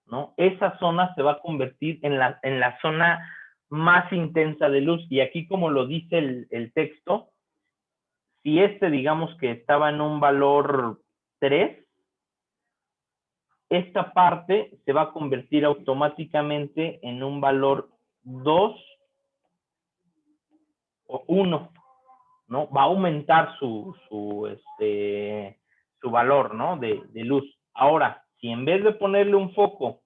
¿no? Esa zona se va a convertir en la zona más intensa de luz. Y aquí, como lo dice el texto, si digamos que estaba en un valor 3, esta parte se va a convertir automáticamente en un valor 2 o 1, ¿no? Va a aumentar su valor, ¿no? De luz. Ahora, si en vez de ponerle un foco,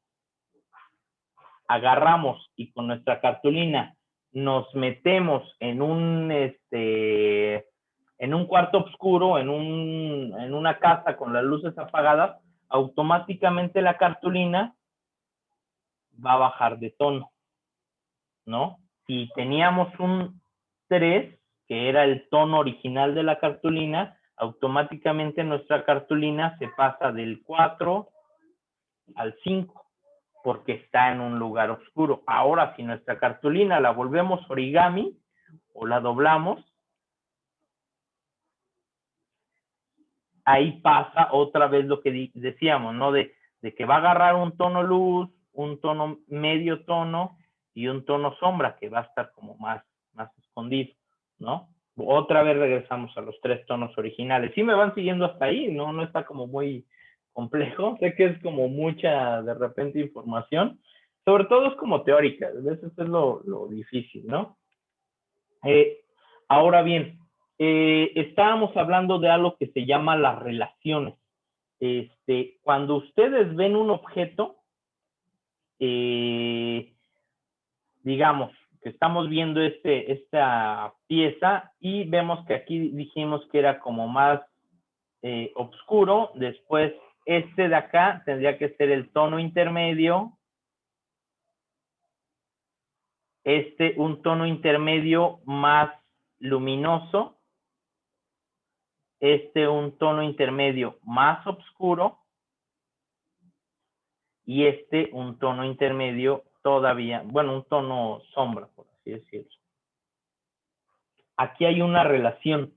agarramos y con nuestra cartulina nos metemos en un cuarto oscuro, en una casa con las luces apagadas, automáticamente la cartulina va a bajar de tono, ¿no? Si teníamos un 3, que era el tono original de la cartulina, automáticamente nuestra cartulina se pasa del 4 al 5, porque está en un lugar oscuro. Ahora, si nuestra cartulina la volvemos origami o la doblamos, ahí pasa otra vez lo que decíamos, ¿no? De que va a agarrar un tono luz, un tono medio tono y un tono sombra, que va a estar como más escondido, ¿no? Otra vez regresamos a los 3 tonos originales. Sí me van siguiendo hasta ahí, ¿no? No está como muy complejo. Sé que es como mucha, de repente, información. Sobre todo es como teórica. A veces es lo difícil, ¿no? Ahora bien, estábamos hablando de algo que se llama las relaciones. Cuando ustedes ven un objeto, digamos que estamos viendo esta pieza y vemos que aquí dijimos que era como más oscuro. Después, de acá tendría que ser el tono intermedio. Un tono intermedio más luminoso. Un tono intermedio más oscuro. Y un tono intermedio todavía, bueno, un tono sombra, por así decirlo. Aquí hay una relación,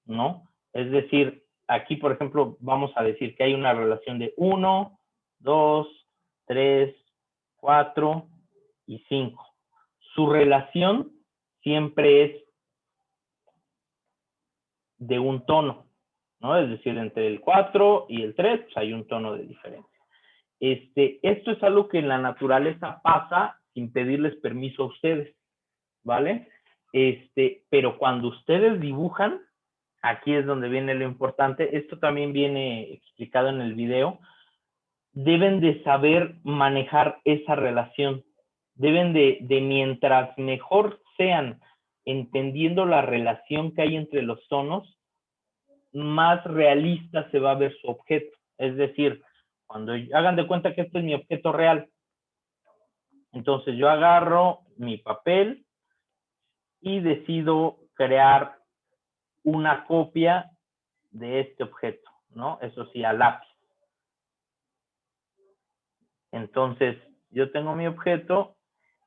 ¿no? Es decir, aquí, por ejemplo, vamos a decir que hay una relación de 1, 2, 3, 4 y 5. Su relación siempre es de un tono, ¿no? Es decir, entre el 4 y el 3, pues hay un tono de diferencia. Esto es algo que en la naturaleza pasa sin pedirles permiso a ustedes, ¿vale? Pero cuando ustedes dibujan, aquí es donde viene lo importante. Esto también viene explicado en el video. Deben de saber manejar esa relación. Deben de mientras mejor sean entendiendo la relación que hay entre los tonos, más realista se va a ver su objeto. Es decir, cuando hagan de cuenta que este es mi objeto real, entonces yo agarro mi papel y decido crear una copia de este objeto, ¿no? Eso sí, a lápiz. Entonces, yo tengo mi objeto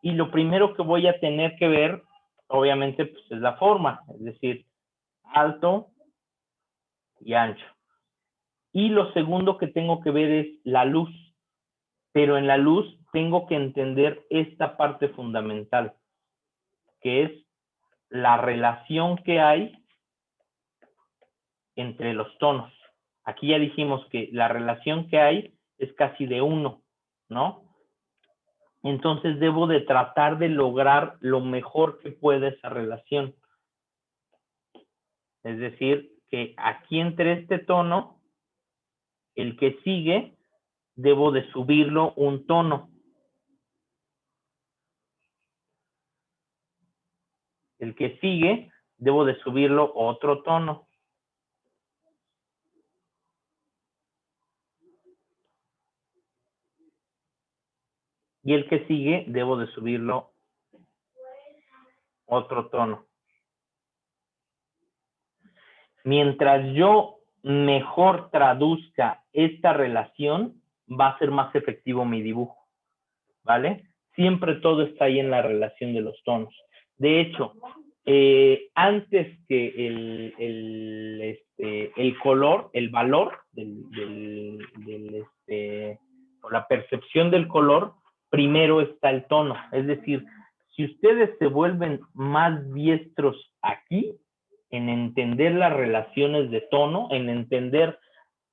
y lo primero que voy a tener que ver, obviamente, pues es la forma, es decir, alto y ancho. Y lo segundo que tengo que ver es la luz. Pero en la luz tengo que entender esta parte fundamental, que es la relación que hay entre los tonos. Aquí ya dijimos que la relación que hay es casi de 1, ¿no? Entonces debo de tratar de lograr lo mejor que pueda esa relación. Es decir, que aquí entre este tono, el que sigue, debo de subirlo un tono. El que sigue, debo de subirlo otro tono. Y el que sigue, debo de subirlo otro tono. Mientras yo mejor traduzca esta relación, va a ser más efectivo mi dibujo, ¿vale? Siempre todo está ahí en la relación de los tonos. De hecho, antes que el color, el valor o la percepción del color, primero está el tono. Es decir, si ustedes se vuelven más diestros aquí, en entender las relaciones de tono, en entender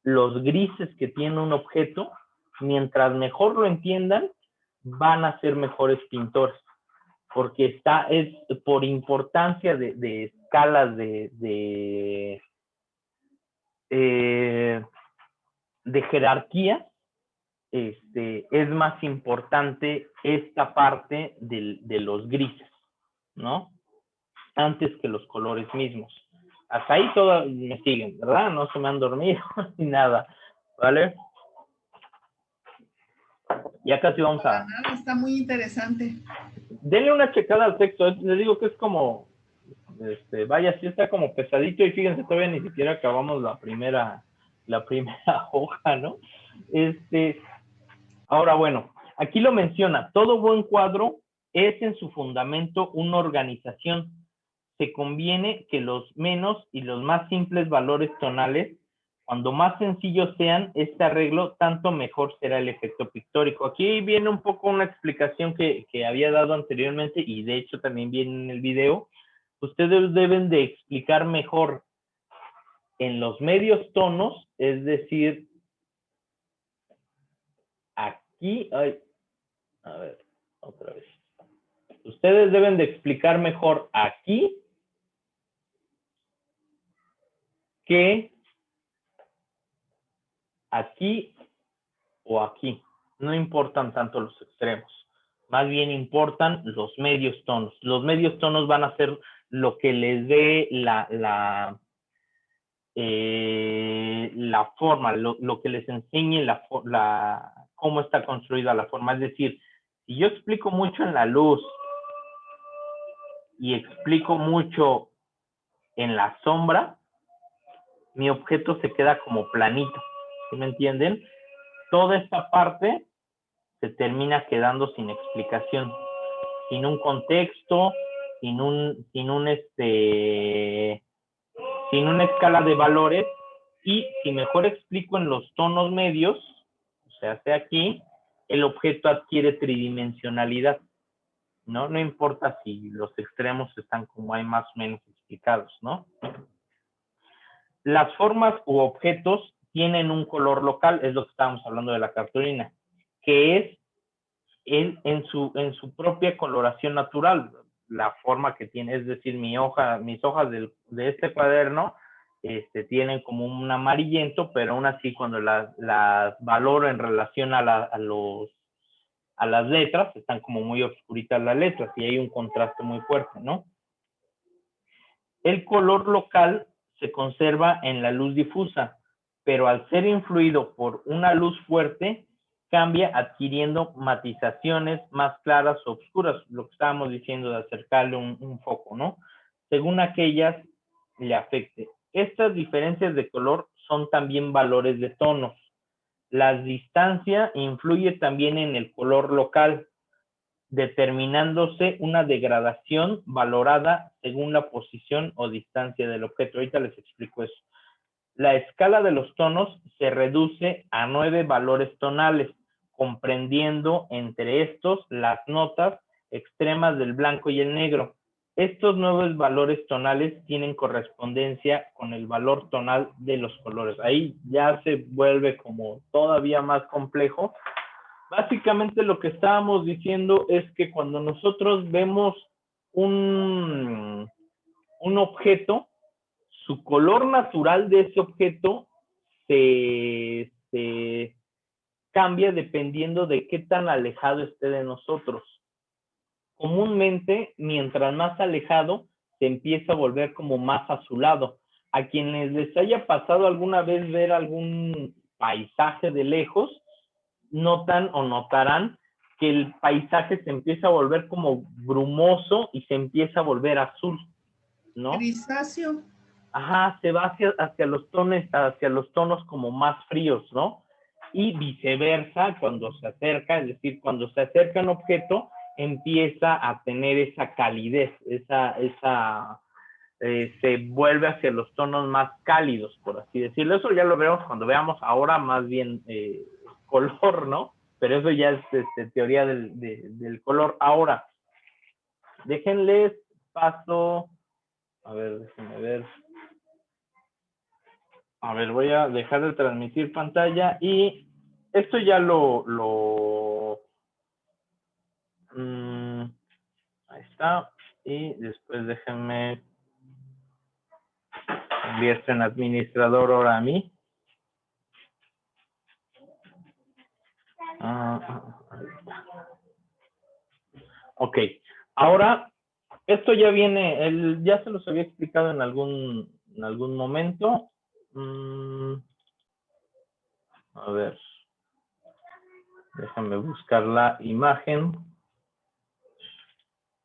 los grises que tiene un objeto, mientras mejor lo entiendan, van a ser mejores pintores, porque es por importancia de escalas de jerarquía, es más importante esta parte de los grises, ¿no? Antes que los colores mismos. Hasta ahí todos me siguen, ¿verdad? No se me han dormido ni nada, ¿vale? Ya casi vamos a... Está muy interesante. Denle una checada al texto. Les digo que es como... vaya, sí está como pesadito y fíjense, todavía ni siquiera acabamos la primera hoja, ¿no? Ahora, bueno, aquí lo menciona. Todo buen cuadro es en su fundamento una organización. Se conviene que los menos y los más simples valores tonales, cuando más sencillos sean este arreglo, tanto mejor será el efecto pictórico. Aquí viene un poco una explicación que había dado anteriormente y de hecho también viene en el video. Ustedes deben de explicar mejor en los medios tonos, es decir, aquí, a ver, otra vez. Ustedes deben de explicar mejor aquí que aquí o aquí. No importan tanto los extremos. Más bien importan los medios tonos. Los medios tonos van a ser lo que les dé la forma, lo que les enseñe cómo está construida la forma. Es decir, si yo explico mucho en la luz y explico mucho en la sombra, mi objeto se queda como planito. ¿Sí me entienden? Toda esta parte se termina quedando sin explicación, sin un contexto, sin una escala de valores, y si mejor explico en los tonos medios, o sea, aquí, el objeto adquiere tridimensionalidad, ¿no? No importa si los extremos están como hay más o menos explicados, ¿no? Las formas u objetos tienen un color local, es lo que estábamos hablando de la cartulina, que es en su propia coloración natural, la forma que tiene, es decir, mis hojas de este cuaderno tienen como un amarillento, pero aún así cuando las valoro en relación a las letras, están como muy oscuritas las letras y hay un contraste muy fuerte, ¿no? El color local se conserva en la luz difusa, pero al ser influido por una luz fuerte, cambia adquiriendo matizaciones más claras o oscuras, lo que estábamos diciendo de acercarle un foco, ¿no? Según aquellas le afecte. Estas diferencias de color son también valores de tonos. La distancia influye también en el color local, determinándose una degradación valorada según la posición o distancia del objeto. Ahorita les explico eso. La escala de los tonos se reduce a 9 valores tonales, comprendiendo entre estos las notas extremas del blanco y el negro. Estos 9 valores tonales tienen correspondencia con el valor tonal de los colores. Ahí ya se vuelve como todavía más complejo. Básicamente lo que estábamos diciendo es que cuando nosotros vemos un objeto, su color natural de ese objeto se cambia dependiendo de qué tan alejado esté de nosotros. Comúnmente, mientras más alejado, se empieza a volver como más azulado. A quienes les haya pasado alguna vez ver algún paisaje de lejos, notan o notarán que el paisaje se empieza a volver como brumoso y se empieza a volver azul, ¿no? Grisáceo. Ajá, se va hacia los tonos como más fríos, ¿no? Y viceversa, cuando se acerca, es decir, cuando se acerca un objeto, empieza a tener esa calidez, se vuelve hacia los tonos más cálidos, por así decirlo. Eso ya lo vemos cuando veamos ahora más bien color, ¿no? Pero eso ya es teoría del color. Ahora, déjenles paso, a ver, déjenme ver. A ver, voy a dejar de transmitir pantalla y esto ya ahí está. Y después déjenme convierto en administrador ahora a mí. Ahí está. Ok, ahora esto ya viene, ya se los había explicado en algún momento. A ver, déjame buscar la imagen.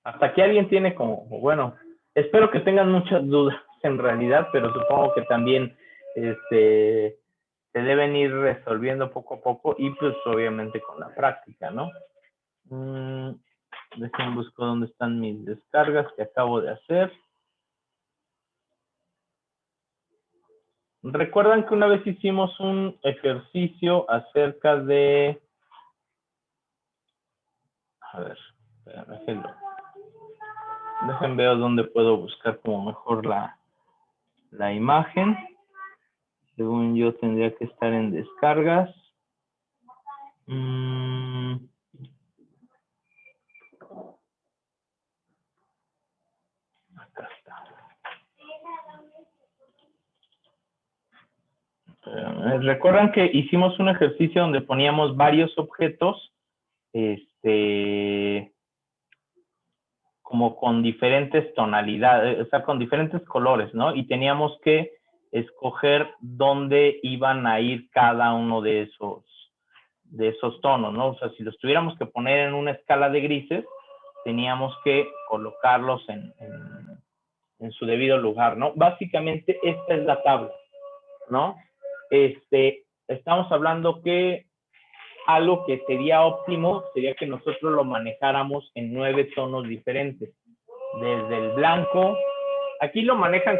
Hasta aquí alguien tiene bueno, espero que tengan muchas dudas en realidad, pero supongo que también se deben ir resolviendo poco a poco y pues obviamente con la práctica, ¿no? Déjenme buscar dónde están mis descargas que acabo de hacer. ¿Recuerdan que una vez hicimos un ejercicio acerca de... A ver, déjenme ver dónde puedo buscar como mejor la imagen. Según yo tendría que estar en descargas. Acá está. Recuerdan que hicimos un ejercicio donde poníamos varios objetos, como con diferentes tonalidades, o sea, con diferentes colores, ¿no? Y teníamos que escoger dónde iban a ir cada uno de esos tonos, ¿no? O sea, si los tuviéramos que poner en una escala de grises, teníamos que colocarlos en su debido lugar, ¿no? Básicamente, esta es la tabla, ¿no? Estamos hablando que algo que sería óptimo sería que nosotros lo manejáramos en 9 tonos diferentes. Desde el blanco, aquí lo manejan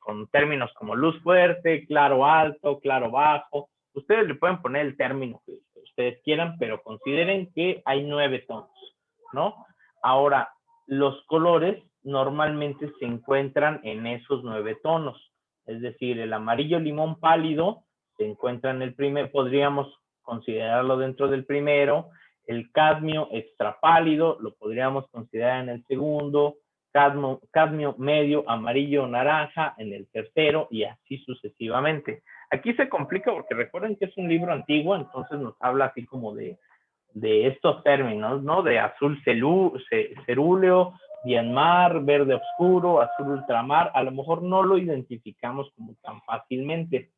con términos como luz fuerte, claro alto, claro bajo. Ustedes le pueden poner el término que ustedes quieran, pero consideren que hay 9 tonos, ¿no? Ahora, los colores normalmente se encuentran en esos 9 tonos. Es decir, el amarillo limón pálido se encuentra en el primer, podríamos considerarlo dentro del primero. El cadmio extra pálido lo podríamos considerar en el segundo. Cadmio medio, amarillo, naranja en el tercero y así sucesivamente. Aquí se complica porque recuerden que es un libro antiguo, entonces nos habla así como de estos términos, ¿no? De azul cerúleo, cianmar, verde oscuro, azul ultramar. A lo mejor no lo identificamos como tan fácilmente.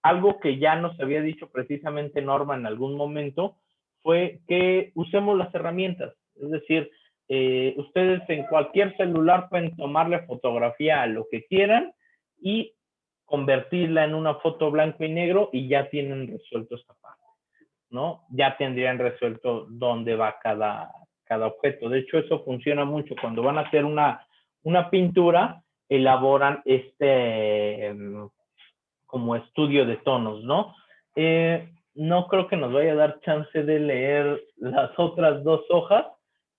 Algo que ya nos había dicho precisamente Norma en algún momento fue que usemos las herramientas. Es decir, ustedes en cualquier celular pueden tomarle fotografía a lo que quieran y convertirla en una foto blanco y negro y ya tienen resuelto esta parte, ¿no? Ya tendrían resuelto dónde va cada objeto. De hecho, eso funciona mucho. Cuando van a hacer una pintura, elaboran como estudio de tonos, ¿no? No creo que nos vaya a dar chance de leer las otras 2 hojas,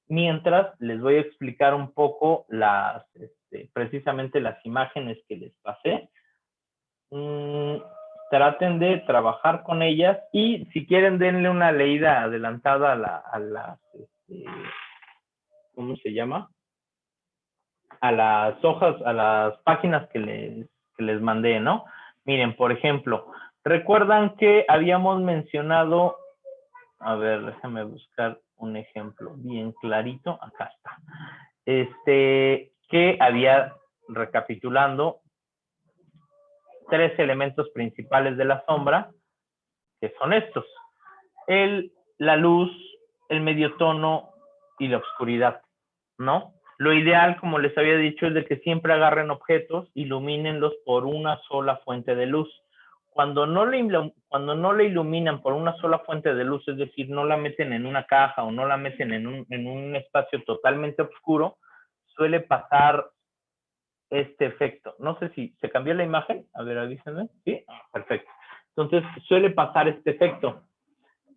mientras les voy a explicar un poco precisamente las imágenes que les pasé. Traten de trabajar con ellas y si quieren denle una leída adelantada a las ¿cómo se llama? A las hojas, a las páginas que les mandé, ¿no? Miren, por ejemplo, recuerdan que habíamos mencionado, a ver, déjame buscar un ejemplo bien clarito, acá está. Que había, recapitulando, 3 elementos principales de la sombra, que son estos: la luz, el medio tono y la oscuridad, ¿no? Lo ideal, como les había dicho, es de que siempre agarren objetos, ilumínenlos por una sola fuente de luz. Cuando no le iluminan por una sola fuente de luz, es decir, no la meten en una caja o no la meten en un espacio totalmente oscuro, suele pasar este efecto. No sé si se cambió la imagen. A ver, avísenme. Sí, perfecto. Entonces, suele pasar este efecto,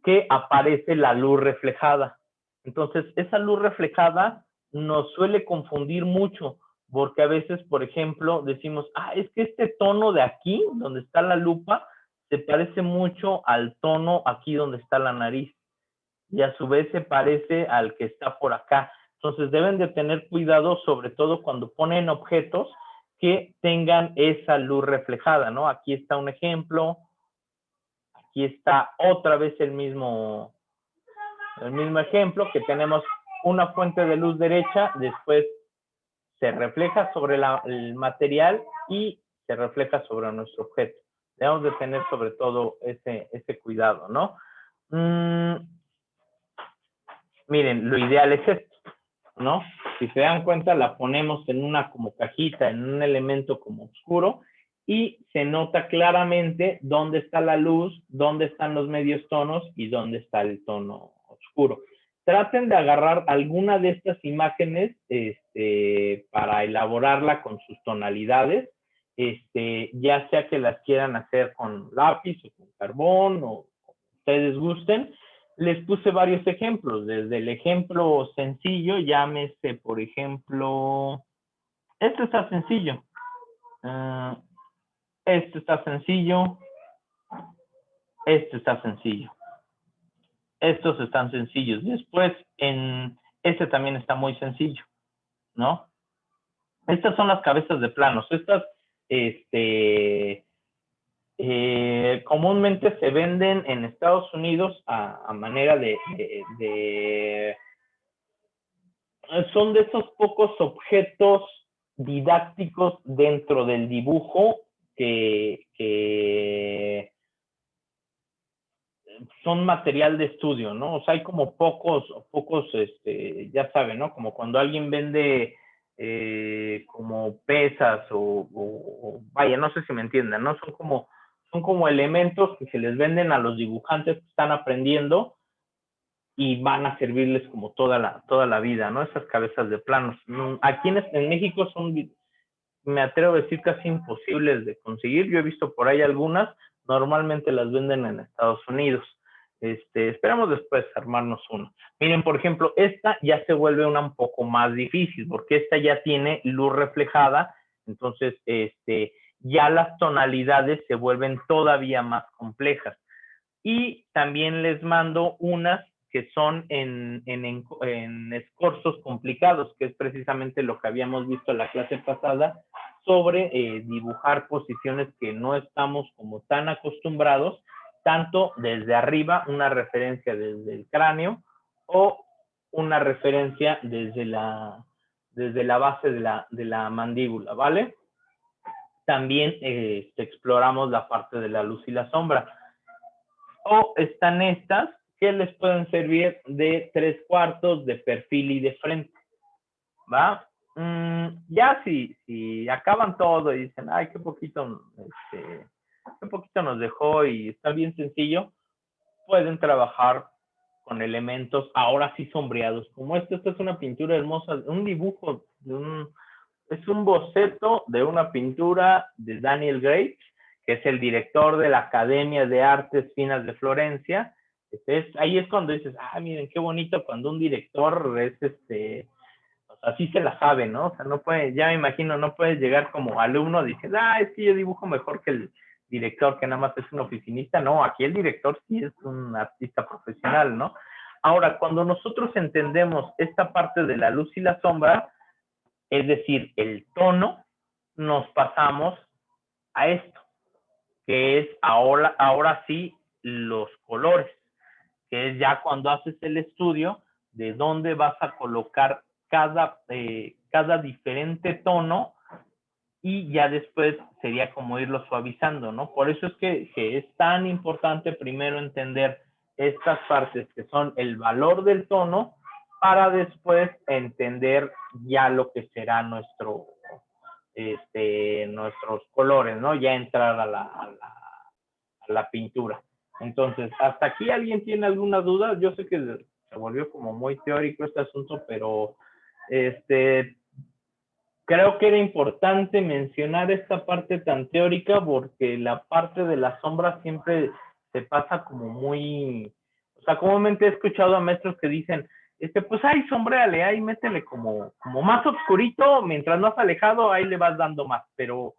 que aparece la luz reflejada. Entonces, esa luz reflejada nos suele confundir mucho, porque a veces, por ejemplo, decimos, es que este tono de aquí, donde está la lupa, se parece mucho al tono aquí donde está la nariz, y a su vez se parece al que está por acá. Entonces, deben de tener cuidado, sobre todo cuando ponen objetos que tengan esa luz reflejada, ¿no? Aquí está un ejemplo. Aquí está otra vez el mismo ejemplo, que tenemos una fuente de luz derecha, después se refleja sobre el material y se refleja sobre nuestro objeto. Debemos de tener sobre todo ese cuidado, ¿no? Miren, lo ideal es esto, ¿no? Si se dan cuenta, la ponemos en una como cajita, en un elemento como oscuro, y se nota claramente dónde está la luz, dónde están los medios tonos y dónde está el tono oscuro. Traten de agarrar alguna de estas imágenes para elaborarla con sus tonalidades, ya sea que las quieran hacer con lápiz o con carbón o ustedes gusten. Les puse varios ejemplos, desde el ejemplo sencillo, llámese, por ejemplo, esto está sencillo. Esto está sencillo. Esto está sencillo. Estos están sencillos. Después, este también está muy sencillo, ¿no? Estas son las cabezas de planos. Estas, comúnmente se venden en Estados Unidos a manera son de esos pocos objetos didácticos dentro del dibujo que son material de estudio, ¿no? O sea, hay como pocos, ya saben, ¿no? Como cuando alguien vende como pesas o vaya, no sé si me entiendan, ¿no? Son como elementos que se les venden a los dibujantes que están aprendiendo y van a servirles como toda la vida, ¿no? Esas cabezas de planos. Aquí en México son, me atrevo a decir, casi imposibles de conseguir. Yo he visto por ahí algunas, normalmente las venden en Estados Unidos. Esperamos después armarnos uno. Miren, por ejemplo, esta ya se vuelve un poco más difícil, porque esta ya tiene luz reflejada, entonces ya las tonalidades se vuelven todavía más complejas. Y también les mando unas que son en escorzos complicados, que es precisamente lo que habíamos visto en la clase pasada, sobre dibujar posiciones que no estamos como tan acostumbrados, tanto desde arriba, una referencia desde el cráneo, o una referencia desde la base de la mandíbula, ¿vale? También exploramos la parte de la luz y la sombra. O están estas que les pueden servir de 3/4, de perfil y de frente, ¿va? Ya si acaban todo y dicen, ay, qué poquito nos dejó y está bien sencillo, pueden trabajar con elementos ahora sí sombreados, como esto es una pintura hermosa, un dibujo, es un boceto de una pintura de Daniel Graves, que es el director de la Academia de Artes Finas de Florencia. Ahí es cuando dices, miren, qué bonito cuando un director es así se la sabe, ¿no? O sea, no puede, ya me imagino, no puedes llegar como alumno y decir, es que yo dibujo mejor que el director, que nada más es un oficinista. No, aquí el director sí es un artista profesional, ¿no? Ahora, cuando nosotros entendemos esta parte de la luz y la sombra, es decir, el tono, nos pasamos a esto, que es ahora sí los colores, que es ya cuando haces el estudio de dónde vas a colocar cada diferente tono, y ya después sería como irlo suavizando, ¿no? Por eso es que es tan importante primero entender estas partes que son el valor del tono, para después entender ya lo que será nuestros colores, ¿no? Ya entrar a la pintura. Entonces, ¿hasta aquí alguien tiene alguna duda? Yo sé que se volvió como muy teórico este asunto, pero creo que era importante mencionar esta parte tan teórica, porque la parte de la sombra siempre se pasa como muy, o sea, comúnmente he escuchado a maestros que dicen, pues ahí sombréale, ahí métele como más oscurito, mientras más alejado, ahí le vas dando más, pero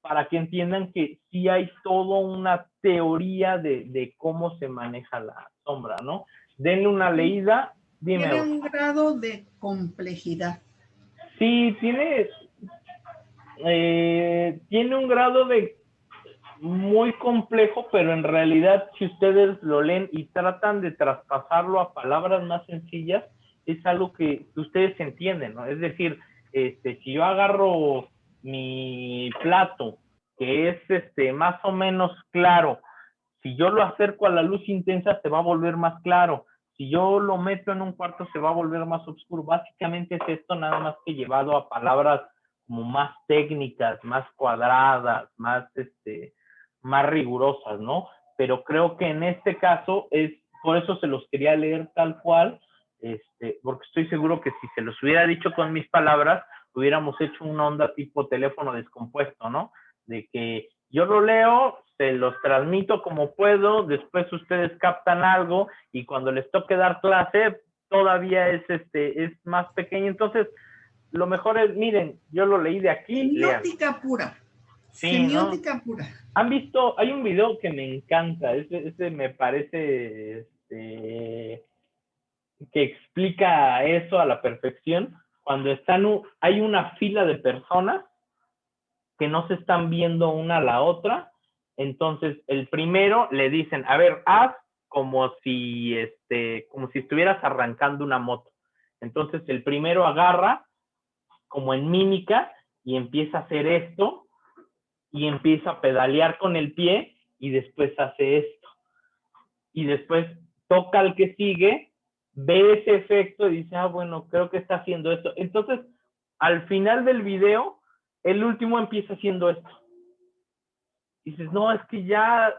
para que entiendan que sí hay toda una teoría de cómo se maneja la sombra, ¿no? Denle una leída, dime. Tiene un grado de complejidad. Sí, tiene un grado de muy complejo, pero en realidad si ustedes lo leen y tratan de traspasarlo a palabras más sencillas, es algo que ustedes entienden, ¿no? Es decir, si yo agarro mi plato, que es más o menos claro, si yo lo acerco a la luz intensa se va a volver más claro, si yo lo meto en un cuarto se va a volver más oscuro. Básicamente es esto, nada más que llevado a palabras como más técnicas, más cuadradas, más rigurosas, ¿no? Pero creo que en este caso por eso se los quería leer tal cual, porque estoy seguro que si se los hubiera dicho con mis palabras, hubiéramos hecho una onda tipo teléfono descompuesto, ¿no? De que yo lo leo, se los transmito como puedo, después ustedes captan algo y cuando les toque dar clase todavía es más pequeño. Entonces, lo mejor es, miren, yo lo leí de aquí. Semiótica pura. Sí, semiótica, ¿no? Pura. ¿Han visto? Hay un video que me encanta, ese me parece que explica eso a la perfección. Cuando hay una fila de personas que no se están viendo una a la otra, entonces el primero le dicen, a ver, haz como si estuvieras arrancando una moto. Entonces el primero agarra como en mímica y empieza a hacer esto y empieza a pedalear con el pie y después hace esto. Y después toca al que sigue, ve ese efecto y dice, bueno, creo que está haciendo esto. Entonces, al final del video, el último empieza haciendo esto. Y dices, no, es que ya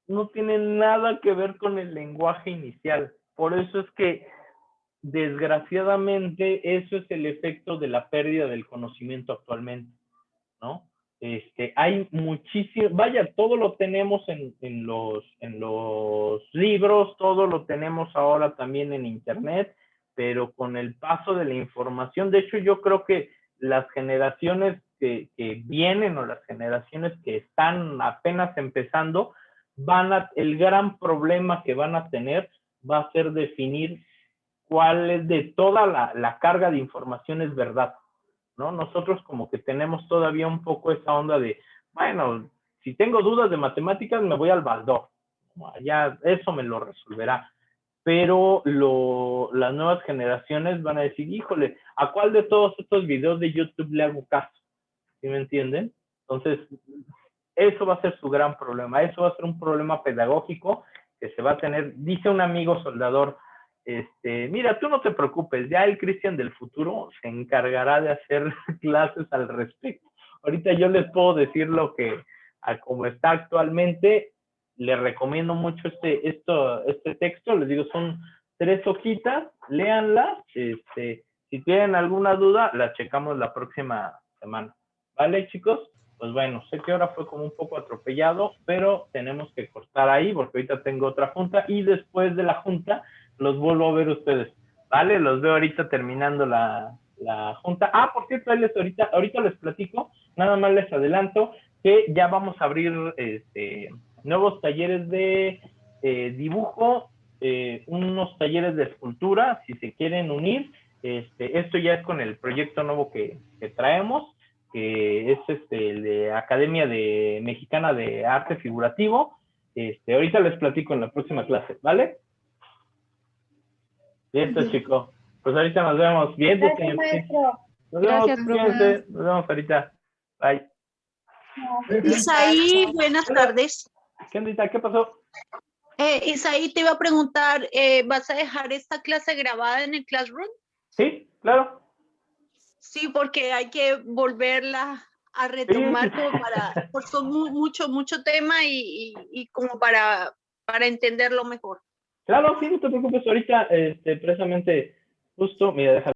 no tiene nada que ver con el lenguaje inicial. Por eso es que, desgraciadamente, eso es el efecto de la pérdida del conocimiento actualmente, ¿no? Hay muchísimo, vaya, todo lo tenemos en los libros, todo lo tenemos ahora también en internet, pero con el paso de la información, de hecho yo creo que las generaciones que vienen o las generaciones que están apenas empezando, el gran problema que van a tener va a ser definir cuál es de toda la carga de información es verdad, ¿no? Nosotros como que tenemos todavía un poco esa onda de, bueno, si tengo dudas de matemáticas me voy al Baldor, ya eso me lo resolverá. Pero las nuevas generaciones van a decir, híjole, ¿a cuál de todos estos videos de YouTube le hago caso? ¿Sí me entienden? Entonces, eso va a ser su gran problema, eso va a ser un problema pedagógico que se va a tener. Dice un amigo soldador, mira, tú no te preocupes, ya el Cristian del futuro se encargará de hacer clases al respecto. Ahorita yo les puedo decir lo que, como está actualmente, les recomiendo mucho este texto, les digo, son 3 hojitas, léanlas, si tienen alguna duda, la checamos la próxima semana. ¿Vale, chicos? Pues bueno, sé que ahora fue como un poco atropellado, pero tenemos que cortar ahí porque ahorita tengo otra junta y después de la junta los vuelvo a ver ustedes, ¿vale? Los veo ahorita terminando la junta. Por cierto, ahorita les platico, nada más les adelanto que ya vamos a abrir nuevos talleres de dibujo, unos talleres de escultura, si se quieren unir. Esto ya es con el proyecto nuevo que traemos, que es el de Academia Mexicana de Arte Figurativo. Ahorita les platico en la próxima clase, ¿vale? Listo, chico. Pues ahorita nos vemos. Bien, Gracias, maestro. nos vemos, Gracias, profe. cuídense. Nos vemos ahorita. Bye. Isaí, buenas tardes. ¿Qué ondita? ¿Qué pasó? Isaí, te iba a preguntar, ¿vas a dejar esta clase grabada en el Classroom? Sí, claro. Sí, porque hay que volverla a retomar como para, por son mucho tema y como para entenderlo mejor. Claro, sí, no te preocupes. Ahorita, precisamente, justo, mira, déjame.